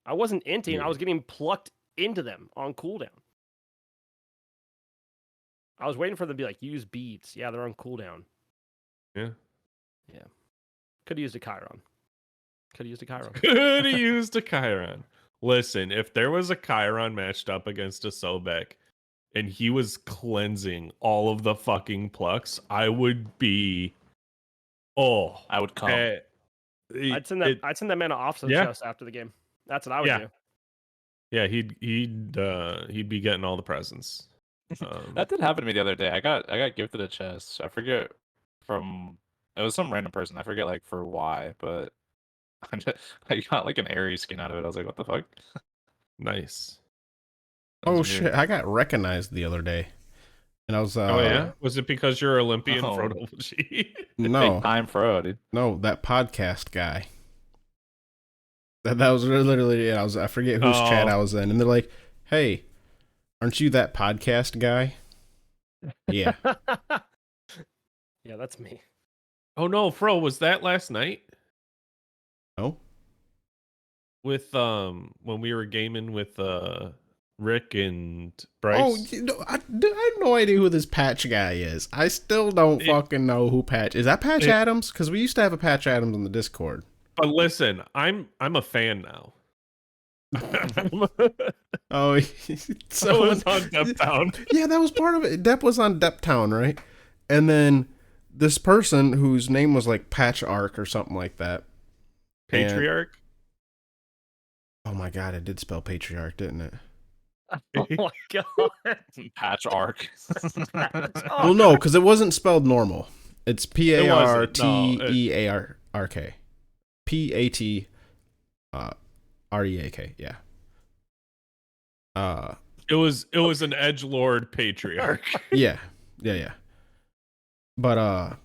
I wasn't inting. I was getting plucked into them on cooldown. I was waiting for them to be like, use beads. Yeah, they're on cooldown. Yeah. Could have used a Chiron. Could have used a Chiron. Listen, if there was a Chiron matched up against a Sobek, and he was cleansing all of the fucking plucks, I would be I would come. I'd send that man an offset Yeah. chest after the game. That's what I would Yeah. do. Yeah, he'd be getting all the presents. That did happen to me the other day. I got gifted a chest. I forget it was some random person. I forget like for why, but I got like an Aries skin out of it. I was like, what the fuck? Nice. That was Oh weird. shit! I got recognized the other day, and I was Oh yeah, was it because you're Olympian Oh. Frodo G? no, Big time pro, dude. no, that podcast guy. That was literally it. I forget whose chat Oh. I was in, and they're like, "Hey, aren't you that podcast guy?" Yeah. Yeah, that's me. Oh no, Fro, was that last night Oh. with when we were gaming with Rick and Oh, Bryce? you know, I have no idea who this Patch guy is. I still don't fucking know who Patch is. That Patch Adams? Because we used to have a Patch Adams on the Discord. But listen, I'm a fan now. Oh, So it was on Deptown. Yeah, that was part of it. Depp was on Deptown, right? And then this person whose name was like Patch Arc or something like that. Patriarch. Oh my god, it did spell patriarch, didn't it? Oh my god. Patch arc. Well, no, because it wasn't spelled normal. It's PARTEARK. PATREAK. Yeah. It was an edgelord patriarch. Yeah. But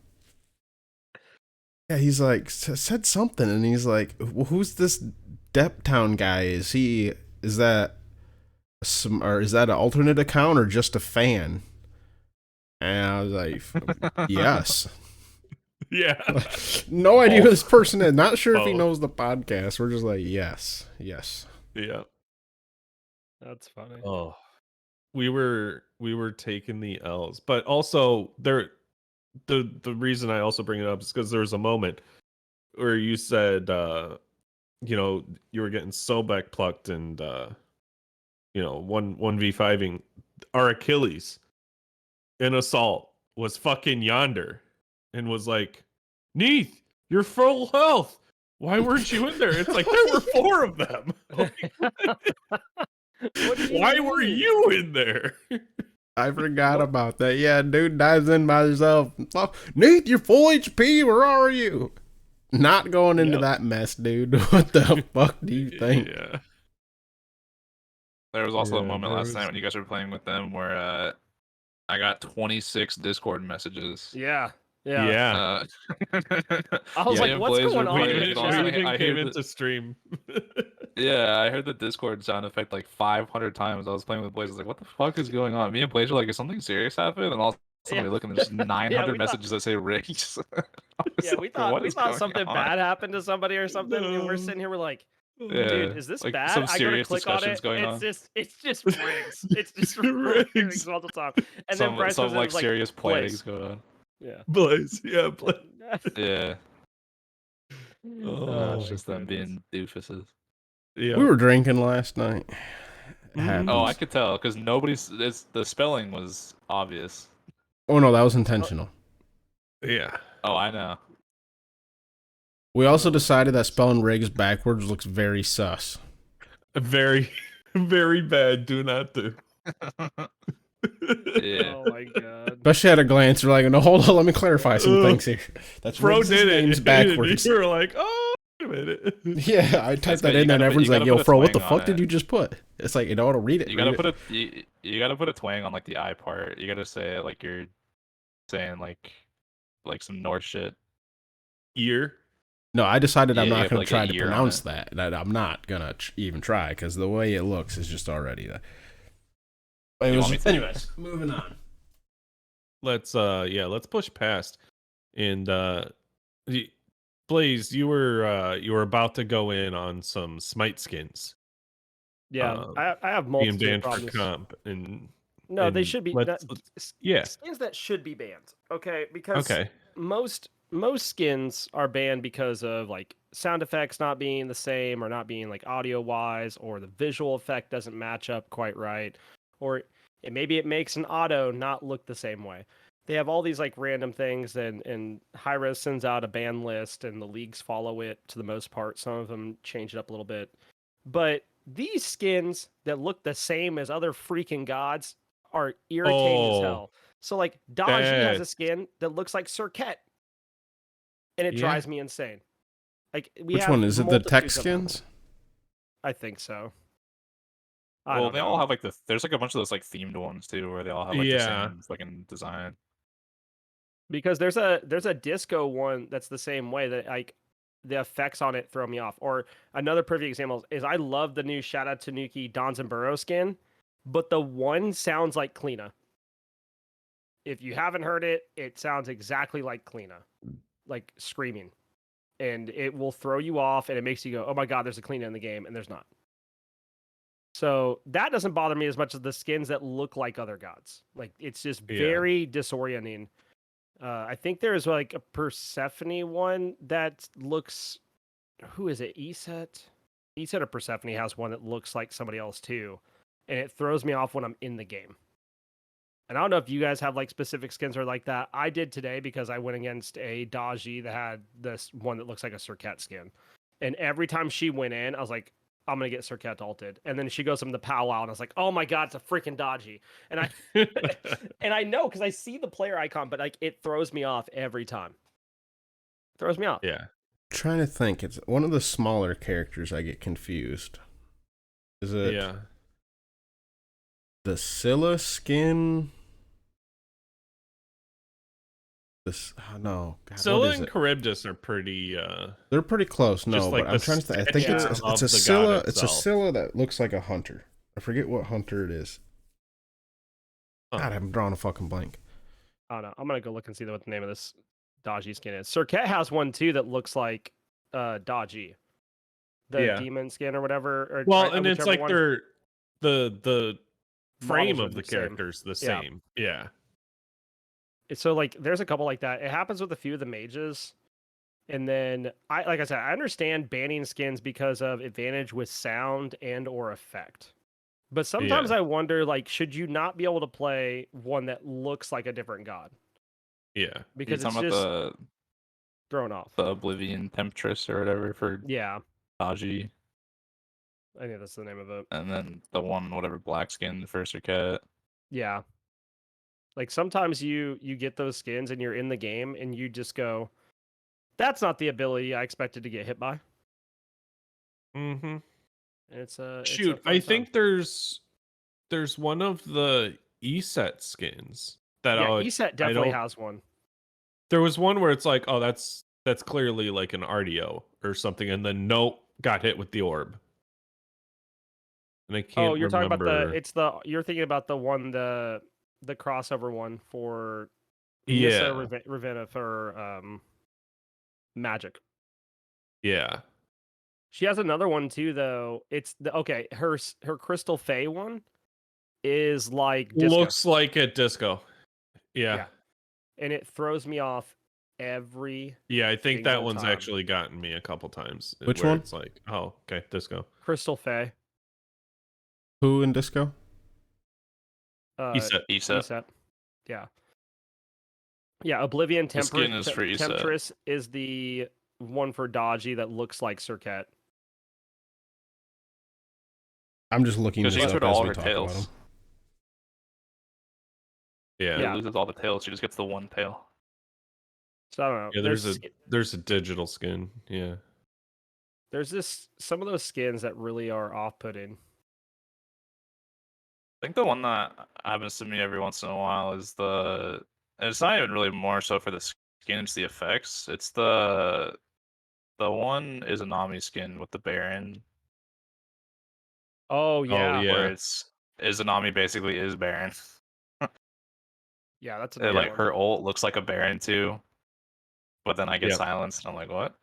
yeah, he's like said something, and he's like, "Who's this Deptown guy? Is that an alternate account or just a fan?" And I was like, "Yes." Yeah. No idea who this person is. Not sure if he knows the podcast. We're just like, yes. Yeah. That's funny. Oh. We were taking the L's. But also the reason I also bring it up is because there was a moment where you said you were getting so back plucked and 1v5ing. Our Achilles in assault was fucking Yonder and was like, Neith, you're full health. Why weren't you in there? It's like there were 4 of them. Why were you in there? I forgot about that. Yeah, dude dives in by himself. Neith, you're full HP. Where are you? Not going into that mess, dude. What the fuck do you think? Yeah. There was also a moment last night when you guys were playing with them where I got 26 Discord messages. Yeah. Yeah. I was like, what's going on? We even came into stream. Yeah, I heard the Discord sound effect like 500 times. I was playing with Blaze. I was like, what the fuck is going on? Me and Blaze were like, is something serious happening? And all of a sudden we look and there's 900 messages that say Rick. Yeah, we thought something bad happened to somebody or something. And we're sitting here, we're like, dude, is this like bad? some I go to serious click on discussions it. going on. It's just Riggs. It's just Riggs all the time. And then Bryce some was like serious Blaze. plannings going on. Yeah. Blaze. Yeah, Blaze. Yeah. Oh, it's just them being doofuses. Yeah. We were drinking last night. Oh, I could tell because the spelling was obvious. Oh no, that was intentional. Yeah. Oh, I know. We also decided that spelling Riggs backwards looks very sus. Very, very bad. Do not do. Yeah. Oh my god. Especially at a glance, we're like, no, hold on, let me clarify some things here. That's Bro Riggs' did it. name's backwards. You were like, oh, wait a minute. Yeah, I typed that good. in, and everyone's like, yo, put a Fro, what the twang on fuck did it. you just put? It's like, you know, to read it. You gotta put a twang on like the I part. You gotta say it like you're saying like some Norse shit. Ear. No, I decided I'm Yeah, you not have, going like, to try a to year on pronounce it. that. I'm not going to even try, because the way it looks is just already that. You want me to? Anyways, moving on. Let's push past. And Blaze, you were about to go in on some Smite skins. Yeah, I have Being multiple banned problems. for comp and No, they and should be. yeah. Skins that should be banned. Okay, because Okay. most skins are banned because of like sound effects not being the same, or not being like audio wise, or the visual effect doesn't match up quite right, or And maybe it makes an auto not look the same way. They have all these like random things, and Hi-Rez sends out a ban list, and the leagues follow it to the most part. Some of them change it up a little bit. But these skins that look the same as other freaking gods are irritating as hell. So like Daji has a skin that looks like Serket, and it drives me insane. Like Which one is it? The tech skins? I think so. Well, they all have like there's like a bunch of those like themed ones too, where they all have like the same fucking design. Because there's a disco one that's the same way, that like the effects on it throw me off. Or another perfect example is I love the new Shadow Tanuki Dons and Burrow skin, but the one sounds like Kleena. If you haven't heard it, it sounds exactly like Kleena, like screaming. And it will throw you off, and it makes you go, oh my god, there's a Kleena in the game, and there's not. So that doesn't bother me as much as the skins that look like other gods. Like, it's just very disorienting. I think there's like a Persephone one that looks... Who is it? Eset? Eset or Persephone has one that looks like somebody else too. And it throws me off when I'm in the game. And I don't know if you guys have like specific skins or like that. I did today because I went against a Daji that had this one that looks like a Serket skin. And every time she went in, I was like, I'm going to get Serket ulted. And then she goes from the powwow, and I was like, oh my god, it's a freaking Daji. And I and I know because I see the player icon, but like it throws me off every time. It throws me off. Yeah. I'm trying to think. It's one of the smaller characters I get confused. Is it the Scylla skin? No. God, Scylla and Charybdis are pretty they're pretty close. No, like but I'm trying to think. I think it's a Scylla. It's a Scylla that looks like a hunter. I forget what hunter it is. God, I'm drawing a fucking blank. Oh no, I'm gonna go look and see what the name of this Daji skin is. Serket has one too that looks like Daji, the demon skin or whatever. Or, well, and it's like they're the frame of the characters the same. Yeah. So like there's a couple like that. It happens with a few of the mages. And then like I said, I understand banning skins because of advantage with sound and or effect. But sometimes I wonder, like, should you not be able to play one that looks like a different god? Yeah. Because it's just thrown off. The Oblivion Temptress or whatever for Daji. I think that's the name of it. And then the one, whatever, black skin for Serket. Yeah. Like sometimes you get those skins and you're in the game and you just go, that's not the ability I expected to get hit by. Mm-hmm. And it's a shoot. I think there's one of the Eset skins that Eset definitely has one. There was one where it's like, oh, that's clearly like an RDO or something, and then nope, got hit with the orb. And I can't. Oh, you're talking about you're thinking about the one the crossover one for Nissa Ravenna for Magic. Yeah. She has another one too, though. It's her Crystal Fae one is like disco. Looks like a disco. Yeah. And it throws me off every. Yeah, I think that one's actually gotten me a couple times. Which one? It's like, oh, okay, disco. Crystal Fae. Who in disco? Eset. Yeah. Yeah, Oblivion Temptress. Temptress is the one for Daji that looks like Serket. I'm just looking this up as we talk about them. Yeah. She loses all the tails. She just gets the one tail. So I don't know. Yeah, there's a digital skin. Yeah. There's some of those skins that really are off-putting. I think the one that happens to me every once in a while is it's not even really more so for the skin, it's the effects. It's the one Izanami skin with the Baron. Oh yeah. Where Izanami basically is Baron. Yeah, that's like one. Her ult looks like a Baron too. But then I get silenced and I'm like, what?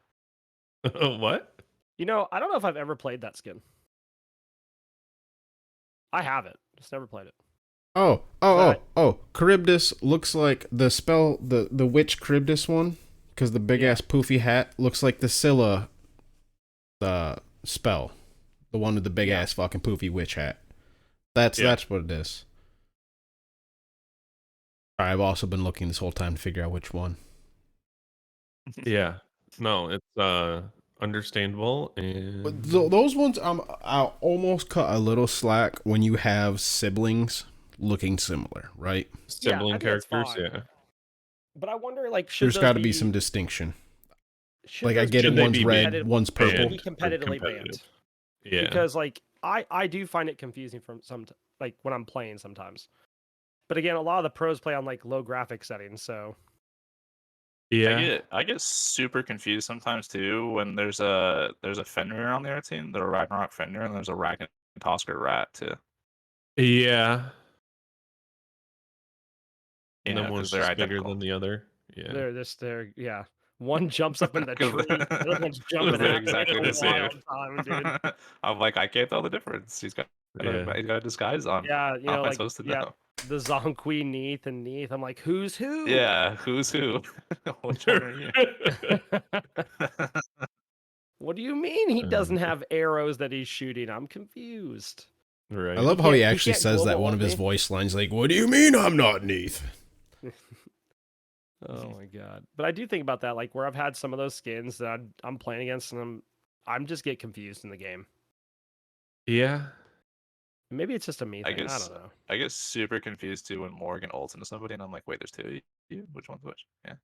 What? You know, I don't know if I've ever played that skin. I haven't. Just never played it. Oh. Charybdis looks like the spell, the witch Charybdis one, because the big ass poofy hat looks like the Scylla spell. The one with the big ass fucking poofy witch hat. That's what it is. I've also been looking this whole time to figure out which one. Yeah. No, it's understandable But and those ones, I'll almost cut a little slack when you have siblings looking similar, right? Yeah, I sibling think that's characters, fine. yeah. But I wonder, like, There's got to be some distinction. should I those get be it, Should they one's be red, competitive- one's should they purple. be banned or competitively competitive? banned? Yeah. Because like I do find it confusing from like when I'm playing sometimes. But again, a lot of the pros play on like low graphic settings, so Yeah. I get super confused sometimes too when there's a Fenrir on the other team, the Ragnarok Fenrir, and there's a Ragnarok Rat too. Yeah. And then Yeah, one's because they're just bigger identical. than the other. Yeah. they're yeah. One jumps up in the 'Cause tree, the other one's jumping they're at me. exactly the It's a same. wild time, dude. I'm like, I can't tell the difference. Yeah. He's got a disguise on. Yeah, you How know, am I like supposed to yeah, know? the Zonqui Neath and Neath. I'm like, who's who? Yeah, who's who? Which one are you? What do you mean he doesn't Um, have arrows that he's shooting? I'm confused. right. I love how he can't- he actually can't says that global one ult of his me? voice lines, like, "What do you mean I'm not Neath?" Oh my god! But I do think about that, like where I've had some of those skins that I'm playing against, and I'm just get confused in the game. Yeah. Maybe it's just a me I thing. I guess don't know. I get super confused too when Morgan ults into somebody, and I'm like, wait, there's two of you. Which one's which? Yeah.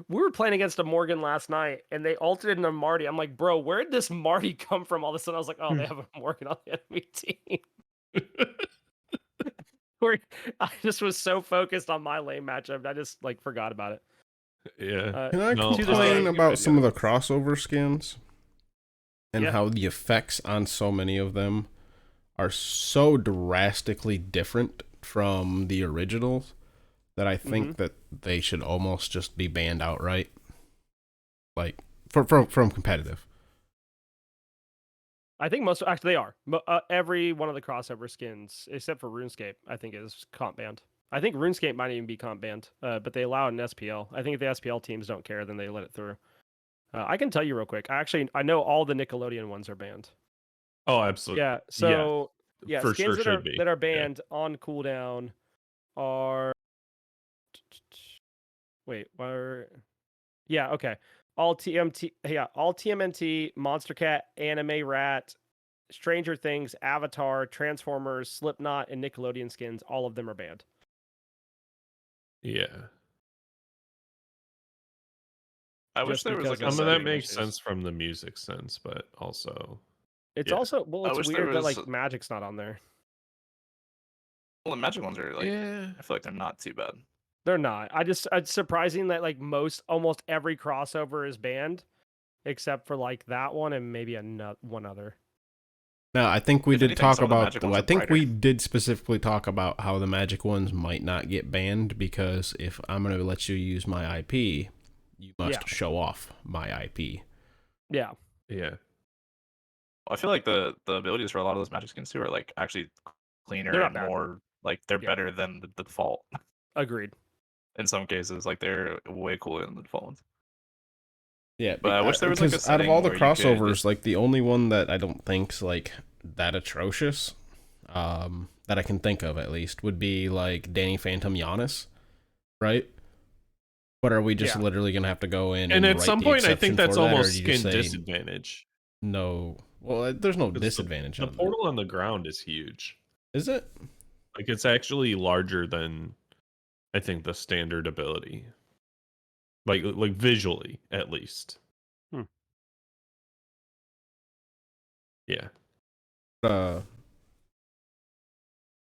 We were playing against a Morgan last night, and they ulted into Marty. I'm like, bro, where did this Marty come from? All of a sudden, I was like, oh, they have a Morgan on the enemy team. Where I just was so focused on my lane matchup, I just like forgot about it. Yeah. Can I No, to this complain day- about some of the crossover skins and Yeah. how the effects on so many of them are so drastically different from the originals that I think that they should almost just be banned outright, like from competitive. I think most actually they are. Every one of the crossover skins, except for RuneScape, I think is comp banned. I think RuneScape might even be comp banned, but they allow it in SPL. I think if the SPL teams don't care, then they let it through. I can tell you real quick. I know all the Nickelodeon ones are banned. Oh, absolutely. Yeah. So yeah, for skins sure should be. that are Yeah. banned on cooldown are. Wait, where? Yeah. Okay. All TMT. Yeah. All TMNT, MonsterCat, Anime Rat, Stranger Things, Avatar, Transformers, Slipknot, and Nickelodeon skins. All of them are banned. Yeah. I wish Just there was because like a Some of setting. that makes issues. sense from the music sense, but also It's yeah. also I it's wish there weird that was- like Magic's not on there. Well, the magic ones are like, Yeah. I feel like they're not too bad. They're not. It's surprising that like almost every crossover is banned, except for like that one and maybe one other. Now, I think we If did anything, talk some of the about. magic ones I are think we brighter. did specifically talk about how the magic ones might not get banned because if I'm going to let you use my IP, you must Yeah. show off my IP. Yeah. Yeah. I feel like the abilities for a lot of those magic skins too are like actually cleaner They're not and bad. more like they're Yeah. better than the default. Agreed. In some cases, like they're way cooler than the default ones. Yeah, But I wish there was, like, a because out of setting all the where you could- crossovers, like the only one that I don't think's like that atrocious, that I can think of at least, would be like Danny Phantom Giannis, right? But are we just Yeah. literally gonna have to go in And at write some the point I exception think that's for that, or almost do you just skin say disadvantage. no? Well, there's no 'Cause disadvantage The on that. portal on the ground is huge. Is it? Like it's actually larger than I think the standard ability. Like visually, at least. Hmm. Yeah.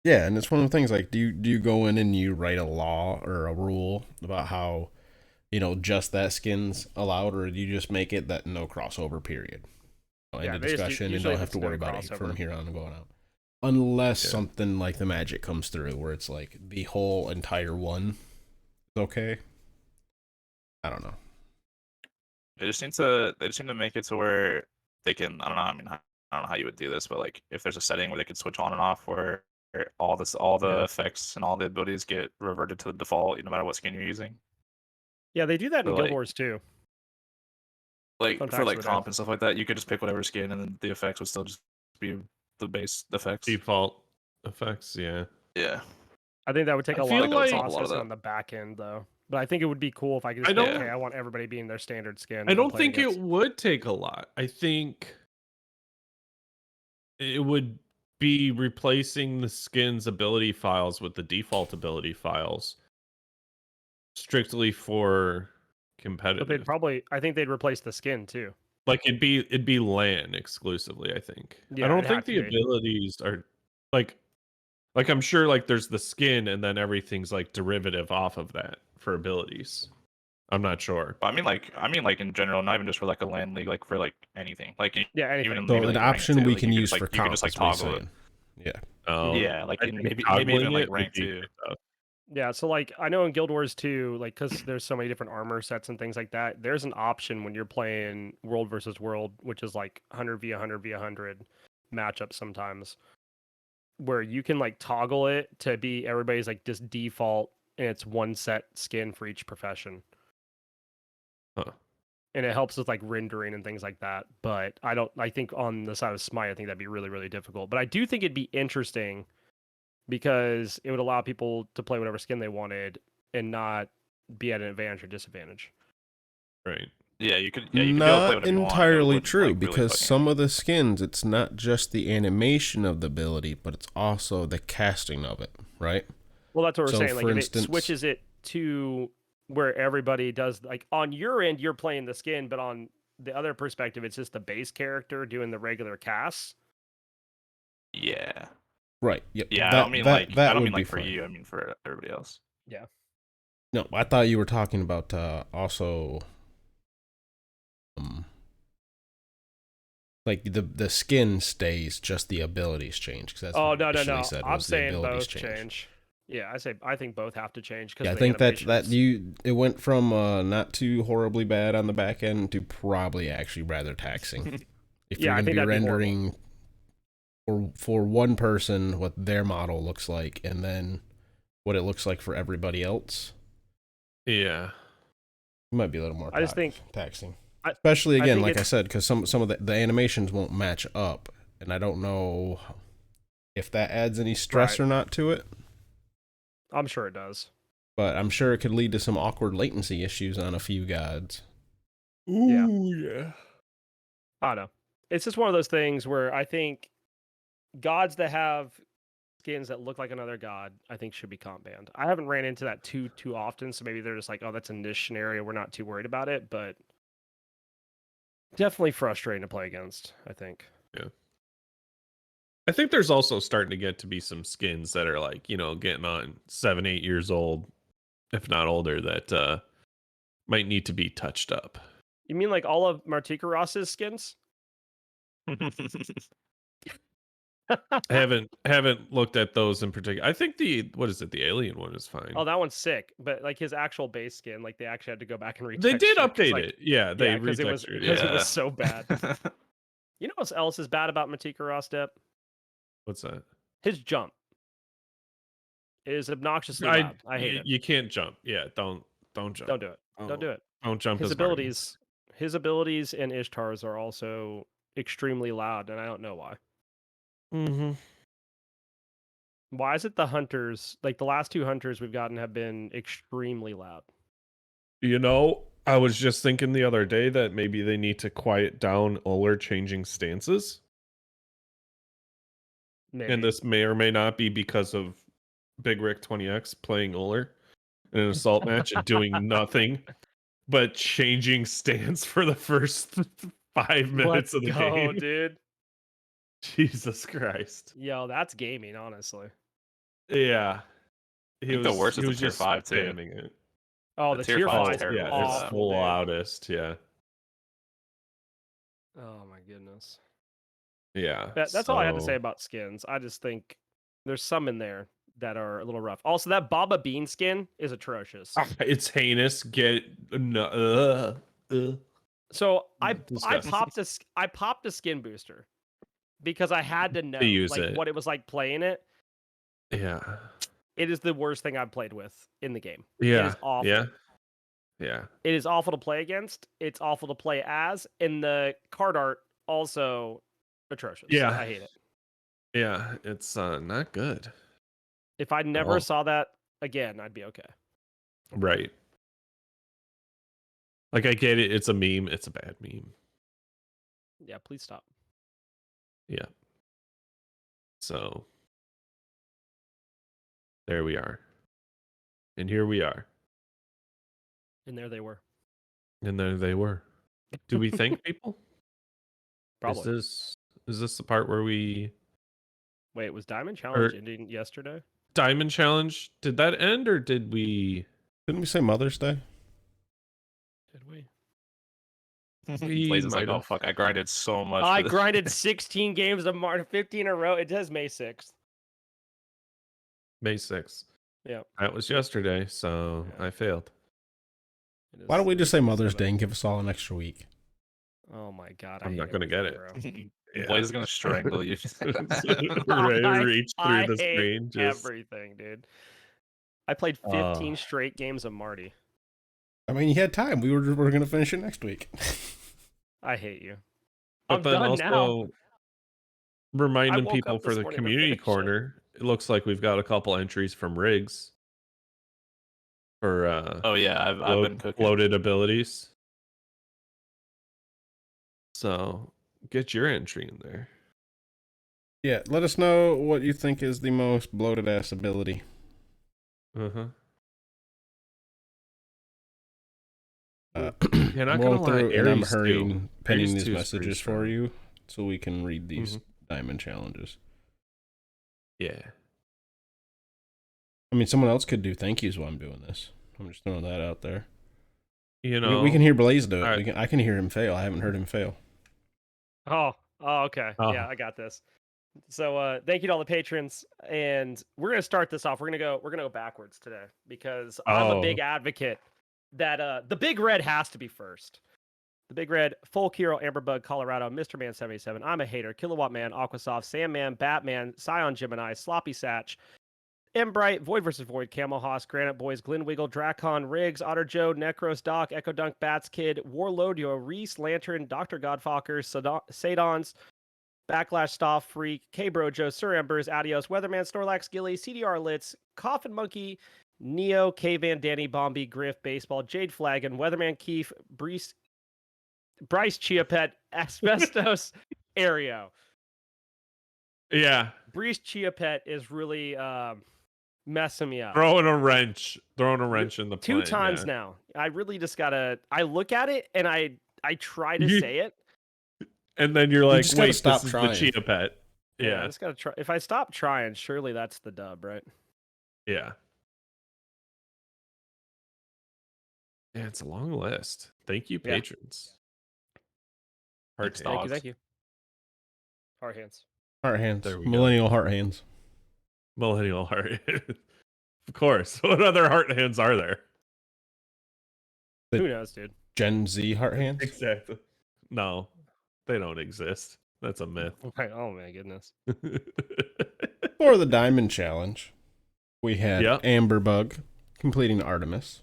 Yeah, and it's one of the things like, do you go in and you write a law or a rule about how, just that skin's allowed, or do you just make it that no crossover period? End Yeah, of they just discussion, and usually don't have to it's no worry about it from crossover. here on going out. Unless Yeah. something like the magic comes through, where it's like the whole entire one is okay. I don't know. They just need to make it to where they can. I don't know. I mean, I don't know how you would do this, but like if there's a setting where they could switch on and off, where all the Yeah. effects and all the abilities get reverted to the default, no matter what skin you're using. Yeah, they do that in So, Guild like- Wars too. Like Fun for facts like of the day. comp and stuff like that, you could just pick whatever skin, and then the effects would still just be the base effects. Default effects, yeah. Yeah. I think that would take I a lot feel of like- processing on the back end, though. But I think it would be cool if I could I just say, don't- okay, I want everybody being their standard skin. I I'm don't playing think it against. would take a lot. I think it would be replacing the skin's ability files with the default ability files strictly for But competitive. they'd probably, I think they'd replace the skin too. Like it'd be LAN exclusively, I think. Yeah, I don't it'd think have the to be. abilities are like I'm sure like there's the skin and then everything's like derivative off of that for abilities. I'm not sure. But I mean, like in general, not even just for like a LAN league, like for like anything, like Yeah, even anything. in So maybe, an like, ranked option too, we like, can you use just, for like, you can comp just like is what he's toggle it. saying. Yeah. Yeah, like I in think maybe even toggling like it would ranked be too. tough. Yeah, so like I know in Guild Wars 2, like because there's so many different armor sets and things like that, there's an option when you're playing World versus World, which is like 100v100v100 matchup sometimes, where you can like toggle it to be everybody's like just default and it's one set skin for each profession. Huh. And it helps with like rendering and things like that. But I think on the side of Smite, I think that'd be really, really difficult. But I do think it'd be interesting because it would allow people to play whatever skin they wanted and not be at an advantage or disadvantage. Right. Yeah, you could. Yeah, you could be able to play Not whatever you want. It entirely wouldn't, true, like, really because fucking- some of the skins, it's not just the animation of the ability, but it's also the casting of it, right? Well, that's what we're So, saying. Like for if instance- it switches it to where everybody does, like on your end, you're playing the skin, but on the other perspective, it's just the base character doing the regular casts. Yeah, Right. Yep. yeah. That, I don't mean that, like that I don't would mean be like for fine. you. I mean for everybody else. Yeah. No, I thought you were talking about also like the skin stays, just the abilities change. 'Cause that's Oh what no, you no, initially no! said I'm was the saying abilities both change. Yeah, I think both have to change because Yeah, I think it went from not too horribly bad on the back end to probably actually rather taxing. If Yeah, I you're going to think be that'd be rendering for one person what their model looks like and then what it looks like for everybody else, Yeah. it might be a little more I just think taxing. I- Especially I again, think like I it's- said, because some of the animations won't match up, and I don't know if that adds any stress Right. or not to it. I'm sure it does. But I'm sure it could lead to some awkward latency issues on a few gods. Yeah. Yeah. I don't know. It's just one of those things where I think gods that have skins that look like another god, I think should be comp banned. I haven't ran into that too often, so maybe they're just like, oh, that's a niche scenario. We're not too worried about it, but definitely frustrating to play against, I think. I think there's also starting to get to be some skins that are like, getting on 7, 8 years old, if not older, that might need to be touched up. You mean like all of Martikaros's skins? I haven't looked at those in particular. I think the alien one is fine. Oh, that one's sick. But like his actual base skin, like they actually had to go back and retexture. They did 'cause, update like, it. Yeah, they because it was retextured because it. it was so bad. You know what else is bad about Matikaros, Step? What's that? His jump. It is obnoxiously loud. I hate it. You can't jump. Yeah, don't jump. Don't do it. Don't do it. Don't jump. His as hard. abilities and Ishtar's are also extremely loud, and I don't know why. Mm-hmm. Why is it the hunters, like the last two hunters we've gotten, have been extremely loud? I was just thinking the other day that maybe they need to quiet down Uller changing stances. Maybe. And this may or may not be because of Big Rick 20X playing Uller in an assault match and doing nothing but changing stance for the first 5 minutes of the game. Dude. Jesus Christ. Yo, that's gaming, honestly. Yeah. I think the worst is the tier just 5 too. spamming it. Oh, The the tier tier 5 is 5 is terrible. Yeah, for it's that. the awful, dude. loudest. Yeah. Oh my goodness. Yeah. That's all I have to so- say about skins. I just think there's some in there that are a little rough. Also, that Baba Bean skin is atrocious. It's heinous. So I Disgusting. popped a skin booster because I had to know use like it. what it was like playing it. Yeah. It is the worst thing I've played with in the game. Yeah. It is awful. Yeah. Yeah. It is awful to play against. It's awful to play as, and the card art also atrocious. Yeah. I hate it. Yeah. It's not good. If I never Oh. saw that again, I'd be okay. Right. Like, I get it. It's a meme. It's a bad meme. Yeah, please stop. Yeah. So there we are. And here we are. And there they were. And there they were. Do we thank people? Probably. Is this the part where we Wait, was Diamond Challenge Or- ending yesterday? Diamond Challenge, did that end or did we Didn't we say Mother's Day? Did we? Blaze is like, might oh have. fuck, I grinded so much. I for this." grinded 16 games of Martin, 15 in a row. It says May 6th. May 6th? Yeah. That was yesterday, so Yeah. I failed. It Why don't we is just say Mother's 6th. Day and give us all an extra week? Oh my god. I'm hate not gonna get everything, it. Blaze is gonna strangle you. bro. Reach through the hate screen. Just everything, dude. I played Uh. 15 straight games of Marty. I mean, you had time. We're gonna finish it next week. I hate you. but I'm then done also now. reminding woke people up for this the morning to community finish it. corner. It looks like we've got a couple entries from Riggs for Oh yeah, I've been cooking. loaded abilities. So get your entry in there. Yeah, let us know what you think is the most bloated ass ability. Uh-huh. I'm not gonna lie, and I'm Aries too. hurrying, penning Aries these 2 is pretty messages for strong. you so we can read these Mhm. diamond challenges. Yeah. I mean, someone else could do thank yous while I'm doing this. I'm just throwing that out there. You know, We can hear Blaze do it. I- I can hear him fail. I haven't heard him fail. Oh, okay. Oh. Yeah, I got this. So thank you to all the patrons. And we're gonna start this off. We're gonna go backwards today because I'm a big advocate that the big red has to be first. The big red, Folk Hero, Amberbug, Colorado, Mr. Man 77, I'm a Hater, Kilowatt Man, Aquasoft, Sandman, Batman, Scion Gemini, Sloppy Satch, Embright, Void vs. Void, Camel Hoss, Granite Boys, Glenwiggle, Dracon, Riggs, Otter Joe, Necros, Doc, Echo Dunk, Bats Kid, Warlodio, Reese, Lantern, Dr. Godfucker, Sadons, Backlash, Staff, Freak, K-Bro, Joe, Sir Embers, Adios, Weatherman, Snorlax, Gilly, CDR Litz, Coffin Monkey, Neo, K-Van, Danny, Bombi, Griff, Baseball, Jade Flagon, Weatherman, Keith, Bryce Chiapet, Asbestos, Aereo. yeah, Breeze Chiapet is really messing me up. throwing a wrench in the Two plan. times yeah. now. I really just gotta. I look at it and I try to say it. And then you're like, just gotta wait, stop this trying. is the Chia Pet. I Yeah. just gotta try. If I stop trying, surely that's the dub, right? Yeah. Yeah, it's a long list. Thank you, Yeah. patrons. Heart Thanks, Thank you, dogs. thank you. Hard hands. Heart hands. There we go. Millennial heart hands. Millennial heart. Of course. What other heart hands are there? The- Who knows, dude? Gen Z heart hands. Exactly. No, they don't exist. That's a myth. Right. Oh my goodness. For the diamond challenge, we had Yep. Amberbug completing Artemis.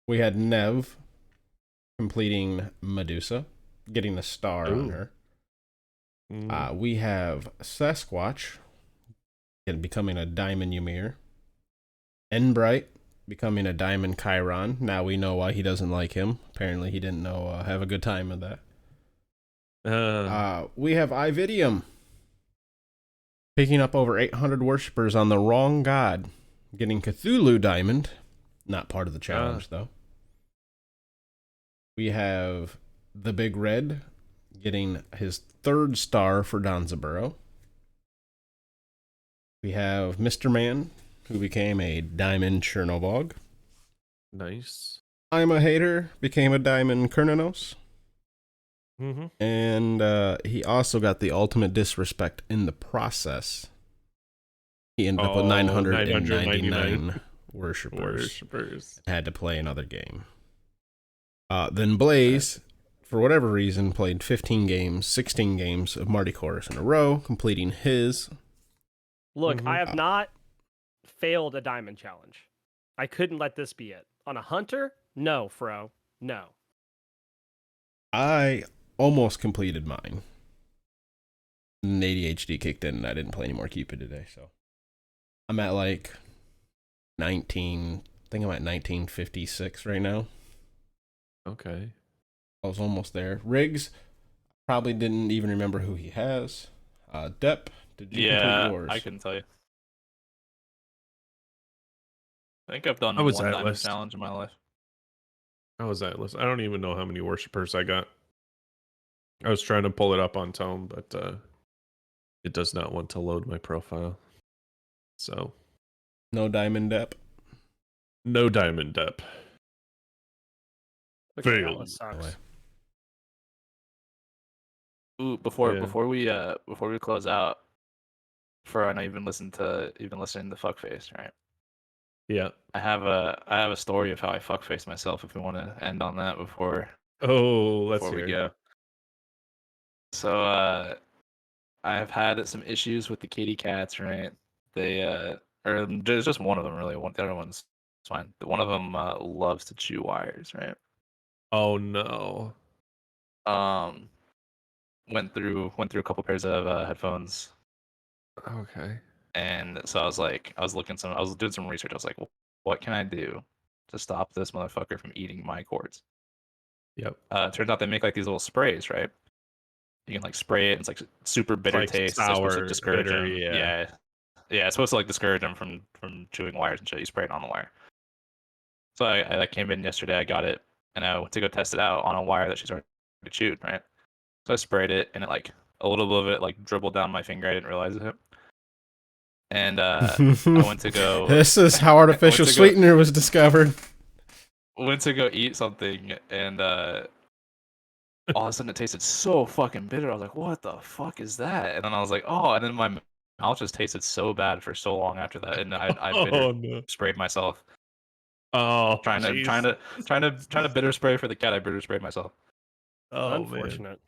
We had Nev completing Medusa, getting a star on Ooh. her. Mm. We have Sasquatch becoming a diamond Ymir. Enbright becoming a diamond Chiron. Now we know why he doesn't like him. Apparently he didn't know have a good time with that. We have Ividium picking up over 800 worshippers on the wrong god, getting Cthulhu Diamond. Not part of the challenge, though. We have the Big Red getting his third star for Donzaburo. We have Mr. Man, who became a Diamond Chernobog. Nice. I'm a Hater became a Diamond Kernanos. Mm-hmm. And he also got the ultimate disrespect in the process. He ended up with 999 worshippers. Had to play another game. Then Blaze, for whatever reason, played 15 games, 16 games of Marty Chorus in a row, completing his. Look, Mhm. I have not failed a diamond challenge. I couldn't let this be it. On a hunter? No, Fro. No. I almost completed mine. And ADHD kicked in and I didn't play any more Cupid today, so. I'm at like 19. I think I'm at 1956 right now. Okay. I was almost there. Riggs probably didn't even remember who he has. Depp, did you complete Yeah, yours? I couldn't tell you. I think I've done How was one that diamond list? challenge in my life. How was that list? I don't even know how many worshippers I got. I was trying to pull it up on Tome, but it does not want to load my profile. So No Diamond Depp. no diamond depth. Okay, Failed. Atlas sucks. Ooh, before Yeah. before we close out, for I know you've been listening to Fuckface, right? Yeah. I have a story of how I fuckface myself. If we want to end on that before Oh, let's we hear. go. So I have had some issues with the kitty cats, right? They or there's just one of them really. The other one's fine. One of them loves to chew wires, right? Oh no. Um, went through a couple pairs of headphones, Okay. and so I was doing some research. I was like, well, what can I do to stop this motherfucker from eating my cords? Yep. Turns out they make like these little sprays, right? You can like spray it. It's like super bitter like taste. It's like, supposed to sour, discourage bitter, them. yeah. Yeah. It's supposed to like discourage them from chewing wires and shit. You spray it on the wire. So I came in yesterday. I got it, and I went to go test it out on a wire that she's already chewed, right? So I sprayed it, and it like a little bit of it like dribbled down my finger. I didn't realize it. And I went to go. This is how artificial sweetener was discovered. Went to go eat something, and all of a sudden it tasted so fucking bitter. I was like, "What the fuck is that?" And then I was like, "Oh!" And then my mouth just tasted so bad for so long after that, and I bitter Oh no. sprayed myself. Oh, Trying jeez. to bitter spray for the cat. I bitter sprayed myself. Oh man. Unfortunate.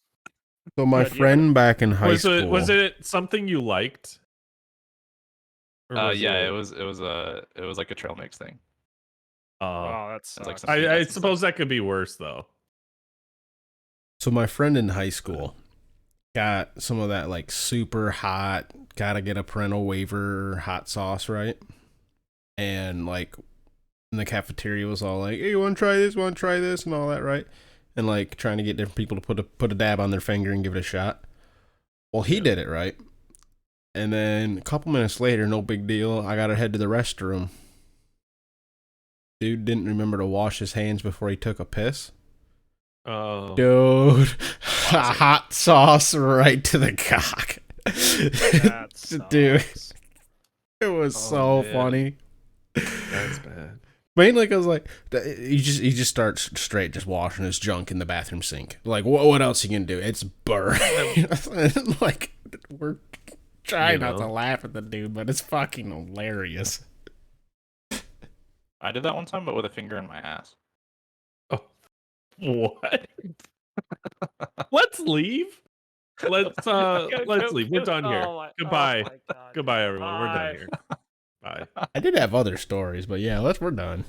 So my Good, you friend back in high school. Was it something you liked? Or was Yeah, it was like a trail mix thing. Oh, that It was like sucks. some I peanuts and suppose stuff. that could be worse though. So my friend in high school got some of that like super hot, gotta get a parental waiver hot sauce, right? And like in the cafeteria was all like, "Hey, you want to try this? Want to try this?" and all that, right? And like trying to get different people to put a dab on their finger and give it a shot. Well, he did it, right? And then a couple minutes later, no big deal. I got to head to the restroom. Dude didn't remember to wash his hands before he took a piss. Oh. Dude, hot sauce right to the cock. That sucks. Dude, it was so funny. That's bad. Mainly because like he just starts straight just washing his junk in the bathroom sink. Like what else you can do? It's burnt. Like we're trying not to laugh at the dude, but it's fucking hilarious. I did that one time, but with a finger in my ass. Oh. What? Let's leave. Let's leave. We're done here. Goodbye. Goodbye, everyone. We're done here. Bye. I did have other stories, but yeah, we're done.